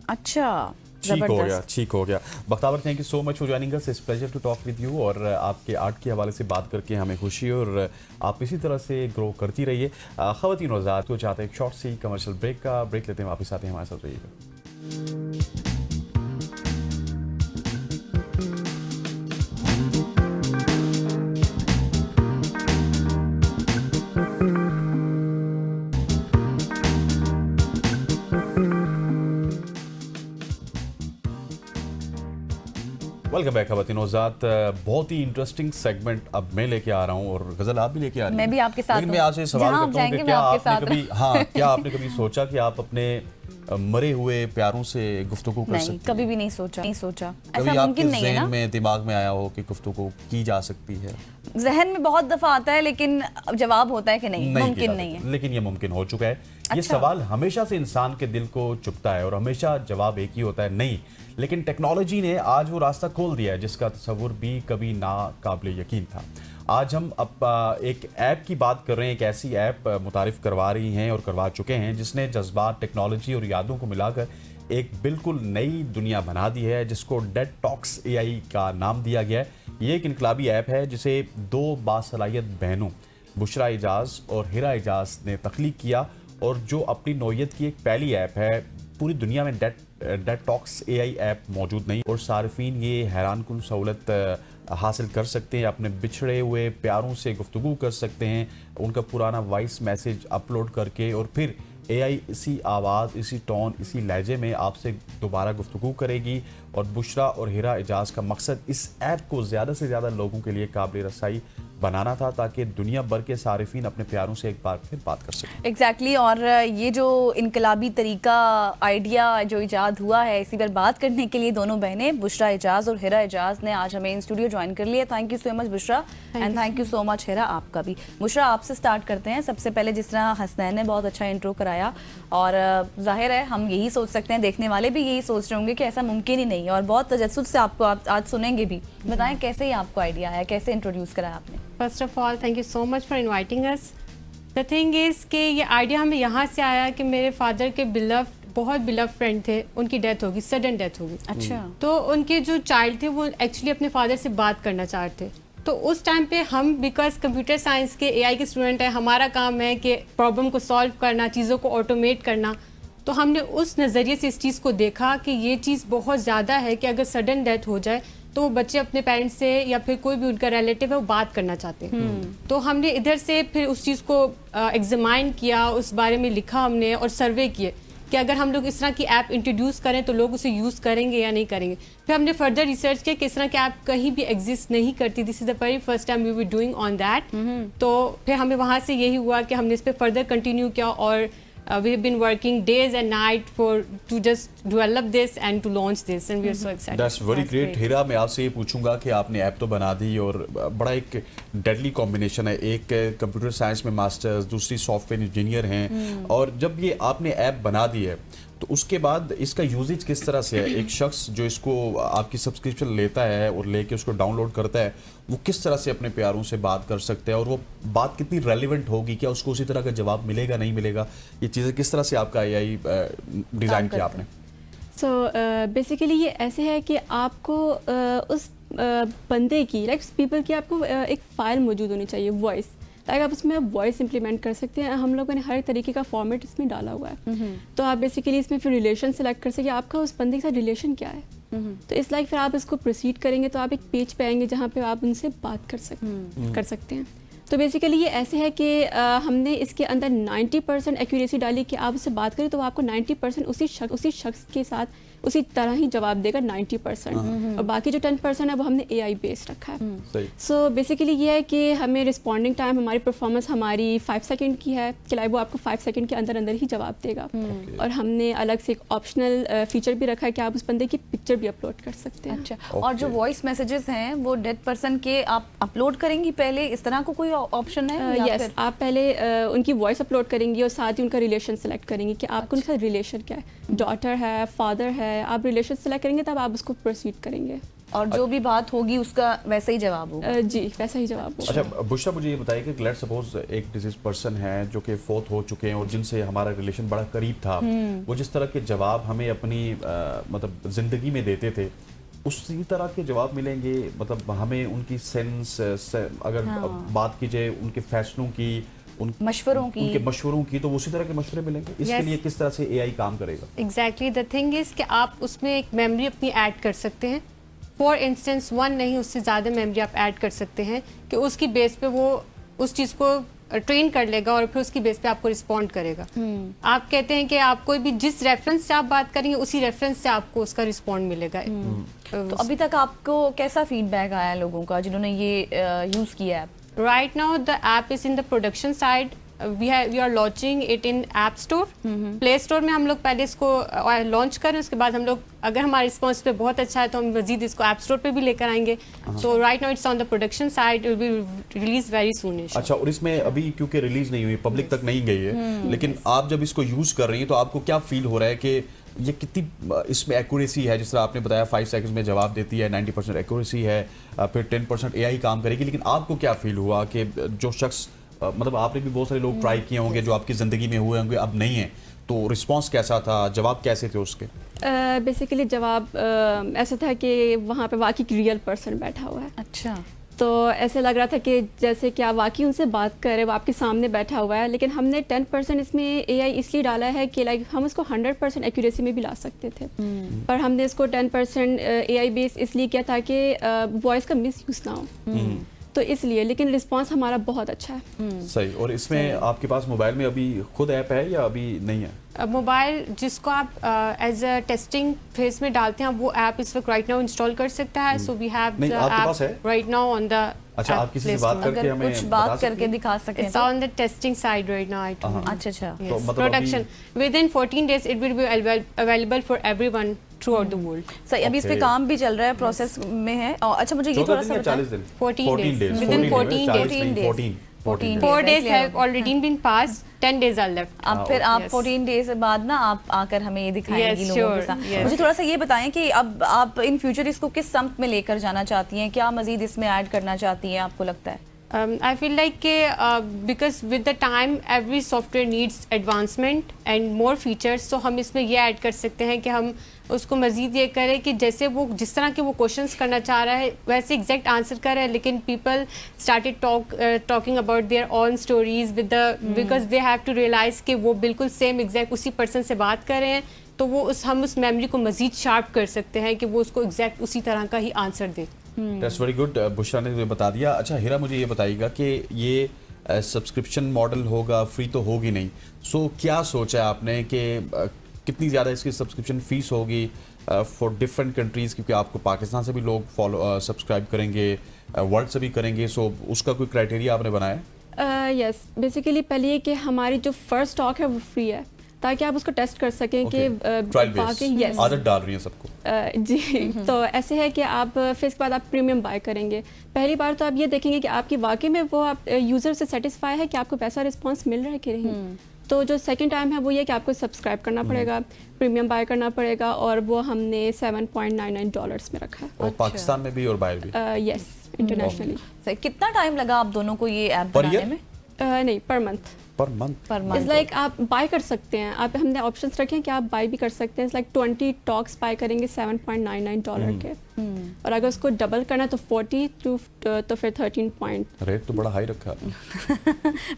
अच्छा, ठीक हो गया, जबरदस्त। ठीक हो गया। Bakhtawar, thank you so much for joining us. It's pleasure to talk with you, और आपके आर्ट के हवाले से बात करके हमें खुशी है, और आप इसी तरह से ग्रो करती रहिए। ख़वातीन और हज़रात को चाहते हैं एक शॉर्ट सी कमर्शियल ब्रेक लेते हैं, वापस आते हैं, हमारे साथ रहिएगा। वेलकम बैक ख़वातीन और हज़रात। बहुत ही इंटरेस्टिंग सेगमेंट अब मैं लेके आ रहा हूँ, और गज़ल आप भी लेके आ रही हैं। मैं भी आपके साथ लेकिन मैं हूँ। आपसे सवाल जहाँ आप करता हूँ कि जाएंगे, क्या मैं आपके आपने साथ कभी क्या आपने कभी सोचा कि आप अपने मरे हुए प्यारों से गुफ्तगू कर नहीं, सकती हैं? कभी भी नहीं सोचा। कभी ऐसा आपके मुमकिन नहीं है ज़हन ना। में, दिमाग में आया हो कि गुफ्तगू की जा सकती है? जहन में बहुत दफा आता है, लेकिन अब जवाब होता है कि नहीं, की मुमकिन जा नहीं सकती। है। लेकिन ये मुमकिन हो चुका है। ये अच्छा। सवाल हमेशा से इंसान के दिल को चुभता है, और हमेशा जवाब एक ही होता है, नहीं। लेकिन टेक्नोलॉजी ने आज वो रास्ता खोल दिया है जिसका तसव्वुर भी कभी ना काबिल यकीन था। आज हम अब एक ऐप की बात कर रहे हैं, एक ऐसी ऐप मुतारिफ करवा रही हैं और करवा चुके हैं जिसने जज्बात, टेक्नोलॉजी और यादों को मिलाकर एक बिल्कुल नई दुनिया बना दी है जिसको डेड टॉक्स AI का नाम दिया गया है। ये एक इनकलाबी ऐप है जिसे दो बासलाहियत बहनों बुशरा एजाज और हिरा एजाज ने तख्लीक किया और जो अपनी नौयत की एक पहली ऐप है। पूरी दुनिया में डेड टॉक्स AI ऐप मौजूद नहीं और सार्फिन ये हैरानकुन सहूलत हासिल कर सकते हैं, अपने बिछड़े हुए प्यारों से गुफ्तगू कर सकते हैं, उनका पुराना वॉइस मैसेज अपलोड करके और फिर AI इसी आवाज़, इसी टोन, इसी लहजे में आपसे दोबारा गुफ्तगू करेगी। और बुशरा और हिरा एजाज का मकसद इस ऐप को ज़्यादा से ज़्यादा लोगों के लिए काबिल रसाई बनाना था ताकि दुनिया भर के सारिफिन अपने प्यारों से एक बार फिर बात कर सकें। एग्जैक्टली और ये जो इनकलाबी तरीका आइडिया जो इजाद हुआ है, इसी पर बात करने के लिए दोनों बहनें बुशरा एजाज और हिरा एजाज ने आज हमें इन स्टूडियो ज्वाइन कर लिया। Thank you so much Bushra and thank you so much Hira, आपका भी। बुशरा, आपसे स्टार्ट करते हैं। सबसे पहले जिस तरह हसनैन ने बहुत अच्छा इंट्रो कराया और जाहिर है हम यही सोच सकते हैं, देखने वाले भी यही सोच रहे होंगे कि ऐसा मुमकिन ही नहीं है और बहुत तजस्सुस से आपको आज सुनेंगे भी। बताएं कैसे ही आपको आइडिया आया, कैसे इंट्रोड्यूस कराया आपने? First of all thank you so much for inviting us. The thing is कि ये आइडिया हमें यहाँ से आया कि मेरे फादर के बहुत बिलव फ्रेंड थे, उनकी डेथ होगी, सडन डेथ होगी। अच्छा। तो उनके जो चाइल्ड थे वो एक्चुअली अपने फादर से बात करना चाहते थे। तो उस टाइम पे हम बिकॉज कंप्यूटर साइंस के AI के स्टूडेंट है, हमारा काम है कि प्रॉब्लम को सॉल्व करना, चीज़ों को ऑटोमेट करना। तो हमने उस नज़रिए से इस चीज़ को देखा कि ये चीज़ बहुत ज़्यादा है कि अगर सडन डेथ हो जाए तो वो बच्चे अपने पेरेंट्स से या फिर कोई भी उनका रिलेटिव है वो बात करना चाहते हैं। तो हमने इधर से फिर उस चीज़ को एग्जामाइन किया, उस बारे में लिखा हमने और सर्वे किए कि अगर हम लोग इस तरह की ऐप इंट्रोड्यूस करें तो लोग उसे यूज़ करेंगे या नहीं करेंगे। फिर हमने फर्दर रिसर्च किया कि इस तरह की ऐप कहीं भी एग्जिस्ट नहीं करती। This is the very first time we were doing on that. तो फिर हमें वहाँ से यही हुआ कि हमने इस पर फर्दर कंटिन्यू किया और we have been working days and night to just develop this and to launch this and we are so excited. That's very great. हिरा, मैं आपसे ये पूछूंगा कि आपने ऐप तो बना दी और बड़ा एक डेडली कॉम्बिनेशन है, एक कंप्यूटर साइंस में मास्टर्स, दूसरी सॉफ्टवेयर इंजीनियर हैं और जब ये आपने ऐप बना दी है तो उसके बाद इसका यूजेज किस तरह से है? एक शख्स जो इसको आपकी सब्सक्रिप्शन लेता है और लेके उसको डाउनलोड करता है वो किस तरह से अपने प्यारों से बात कर सकते हैं और वो बात कितनी रेलिवेंट होगी? क्या उसको उसी तरह का जवाब मिलेगा, नहीं मिलेगा? ये चीज़ें किस तरह से आपका AI डिज़ाइन किया आपने? सो बेसिकली ये ऐसे है कि आपको उस बंदे की पीपल की आपको एक फ़ाइल मौजूद होनी चाहिए, वॉइस। लाइक आप उसमें वॉइस इंप्लीमेंट कर सकते हैं। हम लोगों ने हर तरीके का फॉर्मेट इसमें डाला हुआ है। तो आप बेसिकली इसमें फिर रिलेशन सेलेक्ट कर सकते हैं, आपका उस बंदे के साथ रिलेशन क्या है। तो इस लाइक फिर आप इसको प्रोसीड करेंगे तो आप एक पेज पे आएंगे जहाँ पे आप उनसे बात कर सकते हैं। तो बेसिकली ये ऐसे है कि हमने इसके अंदर 90% एक्यूरेसी डाली कि आप उससे बात करें तो आपको 90% उसी शख्स के साथ उसी तरह ही जवाब देगा 90%। और बाकी जो 10% है वो हमने AI बेस्ड रखा है। सो बेसिकली ये है कि हमें रिस्पॉन्डिंग टाइम, हमारी परफॉर्मेंस हमारी 5 सेकंड की है कि लाइक वो आपको 5 सेकंड के अंदर ही जवाब देगा। और हमने अलग से एक ऑप्शनल फीचर भी रखा है कि आप उस बंदे की पिक्चर भी अपलोड कर सकते हैं। अच्छा। और जो वॉइस मैसेजेस हैं वो डेड पर्सन के आप अपलोड करेंगी पहले, इस तरह को कोई ऑप्शन है? यस, आप पहले उनकी वॉइस अपलोड करेंगी और साथ ही उनका रिलेशन सेलेक्ट करेंगी कि आपको उनका रिलेशन क्या है, डॉटर है, फादर है। आप रिलेशन सेलेक्ट करेंगे तब आप उसको प्रोसीड करेंगे और जो भी बात होगी उसका वैसा ही जवाब होगा। जी, वैसा ही जवाब होगा। अच्छा बुशरा, मुझे ये बताइए कि लेट्स सपोज एक डिसीज पर्सन है जो कि फोत हो चुके हैं और जिनसे हमारा रिलेशन बड़ा करीब था, वो जिस तरह के जवाब हमें अपनी मतलब जिंदगी में देते थे उसी तरह के जवाब मिलेंगे? मतलब हमें उनकी सेंस अगर बात की जाए उनके फैसलों की, उनके मशवरों की, तो उसी तरह के मशवरे मिलेंगे? इसके लिए किस तरह से AI काम करेगा? एग्जैक्टली द थिंग इज कि आप उसमें एक मेमोरी अपनी ऐड कर सकते हैं। फॉर इंस्टेंस 1 नहीं, उससे ज़्यादा मेमोरी आप ऐड कर सकते हैं कि उसकी बेस पे वो उस चीज़ को ट्रेन कर लेगा और फिर उसकी बेस पे आपको रिस्पॉन्ड करेगा। आप कहते हैं कि आप कोई भी जिस रेफरेंस से आप बात करेंगे उसी रेफरेंस से आपको उसका रिस्पॉन्ड मिलेगा। तो अभी तक आपको कैसा फीडबैक आया लोगों का जिन्होंने ये यूज़ किया app? Right now the app is in the production side. We are launching it in App Store. Play Store में हम लोग पहले इसको लॉन्च करें, उसके बाद हम लोग अगर हमारा रिस्पॉन्स पे बहुत अच्छा है तो हम मजीद इसको App Store पे भी लेकर आएंगे। So right now it's on the production side. It will be released very soon. अच्छा, और इसमें अभी क्योंकि रिलीज नहीं हुई, पब्लिक तक नहीं गई है, लेकिन आप जब इसको यूज कर रही हैं तो आपको क्या फील हो रहा है कि ये कितनी इसमें एक्यूरेसी है? जिस तरह आपने बताया 5 सेकंड्स में जवाब देती है, 90% एक्यूरेसी है, फिर 10% AI काम करेगी, लेकिन आपको क्या फील हुआ कि जो शख्स मतलब आपने भी बहुत सारे लोग ट्राई किए होंगे जो आपकी ज़िंदगी में हुए होंगे, अब नहीं है, तो रिस्पांस कैसा था, जवाब कैसे थे उसके? बेसिकली जवाब ऐसा था कि वहाँ पे वाकई रियल पर्सन बैठा हुआ है, अच्छा, तो ऐसे लग रहा था कि जैसे कि आप वाकई उनसे बात कर रहे हो, वो आपके सामने बैठा हुआ है। लेकिन हमने 10% इसमें AI इसलिए डाला है कि लाइक हम उसको 100% एक्यूरेसी में भी ला सकते थे, पर हमने इसको 10% AI बेस इसलिए किया ताकि वॉइस का मिस यूज़ ना हो, तो इसलिए। लेकिन रिस्पांस हमारा बहुत अच्छा है। सही। और इसमें आपके पास मोबाइल में अभी खुद ऐप है या अभी नहीं है? मोबाइल जिसको आप एज अ टेस्टिंग फेज में डालते हैं वो ऐप इस वक्त राइट नाउ इंस्टॉल कर सकता है। सो वी हैव द नहीं, आपके पास है? App right now on the अच्छा, आप किसी से बात करके अगर हमें कुछ बता बात सकते करके हैं? दिखा सकें It's तो। on the testing side right now. I told you. अच्छा अच्छा, तो Yes. मतलब Production. Within 14 days, it will be available for everyone throughout the world. सही। अभी इस पे Okay. काम भी चल रहा है, प्रोसेस में है। और अच्छा, मुझे ये 14 थोड़ा दिन सा या 40 बताएं। दिन? 14 days. Within 14 14 40 days. नहीं, 14 14 4 days, days clear have हो already been passed. 10 days are left. अब फिर आप Yes. 14 डेज बाद ना आप आकर हमें ये दिखाएंगी Yes, लोगों के sure, साथ। yes. मुझे थोड़ा सा ये बताएं कि अब आप इन फ्यूचर इसको किस समत में लेकर जाना चाहती हैं, क्या मजीद इसमें ऐड करना चाहती हैं, आपको लगता है? I feel like because with the time every software needs advancement and more features, so हम इसमें ये ऐड कर सकते हैं कि हम उसको मज़ीद ये करें कि जैसे वो जिस तरह के वो क्वेश्चंस करना चाह रहा है वैसे एग्जैक्ट आंसर कर रहा है, लेकिन people started talking about their own stories with the because they have to realise कि वो बिल्कुल सेम एग्जैक्ट उसी पर्सन से बात कर रहे हैं, तो वो हम उस मेमोरी को मज़ीद शार्प कर सकते हैं कि वो उसको एग्जैक्ट उसी तरह का ही आंसर दे। That's very good. बुशरा ने बता दिया। अच्छा हीरा, मुझे ये बताइएगा कि ये सब्सक्रिप्शन मॉडल होगा, फ्री तो होगी नहीं, सो क्या सोचा है आपने कि कितनी ज़्यादा इसकी सब्सक्रिप्शन फीस होगी फॉर डिफरेंट कंट्रीज़, क्योंकि आपको पाकिस्तान से भी लोग सब्सक्राइब करेंगे, वर्ल्ड से भी करेंगे, सो उसका कोई क्राइटेरिया आपने बनाया है? यस, बेसिकली पहले ये कि हमारी जो फर्स्ट स्टॉक है वो फ्री है, ताकि आप उसको टेस्ट कर सकें कि ट्रायल बेस, यस आदत डाल रही है सबको। जी। तो ऐसे है कि आप फिर इसके बाद आप प्रीमियम बाय करेंगे, पहली बार तो आप ये देखेंगे कि आपकी वाकई में वो आप यूज़र से सेटिस्फाई है कि आपको पैसा रिस्पांस मिल रहा है कि नहीं। तो जो सेकंड टाइम है वो ये कि आपको सब्सक्राइब करना पड़ेगा, प्रीमियम बाय करना पड़ेगा, और वो हमने $7.99 में रखा है। और पाकिस्तान में भी और बाहर भी? Yes, internationally. सही। कितना टाइम लगा आप दोनों को ये ऐप Per बनाने year? में? नहीं, पर मंथ। Per month? पर इट्स मंथ। लाइक आप बाय कर सकते हैं, आप हमने ऑप्शंस रखे हैं कि आप बाय भी कर सकते हैं। इट्स लाइक 20 टॉक्स बाय करेंगे $7.99 के, और अगर उसको डबल करना है तो 40 तो फिर 13 पॉइंट। रेट तो बड़ा हाई रखा है।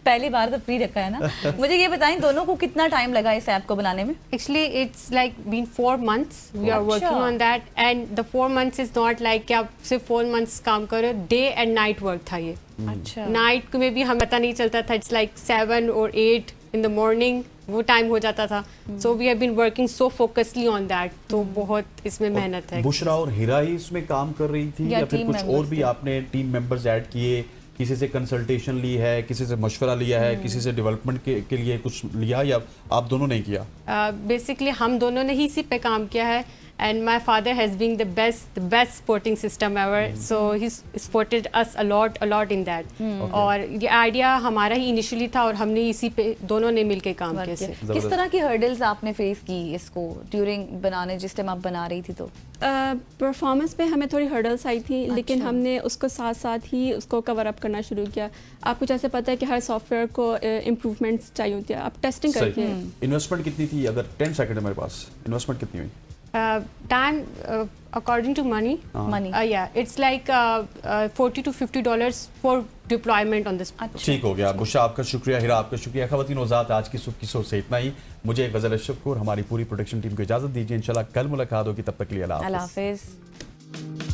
पहली बार तो फ्री रखा है ना। मुझे ये बताएं, दोनों को कितना टाइम लगा इस ऐप को बनाने में? Actually, it's like been 4 months. We are working अच्छा। on that, and the 4 months is not like कि आप सिर्फ 4 months काम करो, day and night work था ये। अच्छा। नाइट में भी हमें पता नहीं चलता था, it's like 7 or 8 in the morning वो टाइम हो जाता था। So we have been working so focusly on that, तो बहुत इसमें मेहनत है। बुशरा और हीरा ही इसमें काम कर रही थी या या फिर team कुछ members और भी थे? आपने टीम मेंबर्स ऐड किए, किसी से कंसल्टेशन ली है, किसी से मशवरा लिया है, किसी से डेवलपमेंट के लिए कुछ लिया, या आप दोनों ने किया? बेसिकली हम दोनों ने ही इसी पे काम किया है, and my father has been the best sporting system ever, so he's supported us a lot in that. और ये आइडिया हमारा ही इनिशियली था और हमने इसी पे दोनों ने मिलके काम किया इससे। किस तरह की हर्डल्स आपने फेस की इसको ड्यूरिंग बनाने, जिस टाइम आप बना रही थी? तो परफॉर्मेंस पे हमें थोड़ी हर्डल्स आई थी, लेकिन अच्छा। हमने उसको साथ साथ ही उसको कवर अप करना शुरू किया। आपको जैसे पता है कि हर सॉफ्टवेयर को इम्प्रूवमेंट्स चाहिए होती है, आप टेस्टिंग करके। इन्वेस्टमेंट कितनी थी? अगर 10 सेकंड है मेरे पास, इन्वेस्टमेंट कितनी हुई? Time according to money, money yeah, it's like $40 to $50 for deployment on this. ठीक हो गया। बुशरा आपका शुक्रिया, हीरा आपका शुक्रिया। खवातीन औज़ात, आज की सुबह की सोच से इतना ही। मुझे गज़ल अशरफ को और हमारी पूरी प्रोडक्शन टीम को इजाज़त दीजिए। इंशाल्लाह कल मुलाकात होगी, तब तक के लिए अल्लाह अल्लाह हाफ़िज़। हाफिज।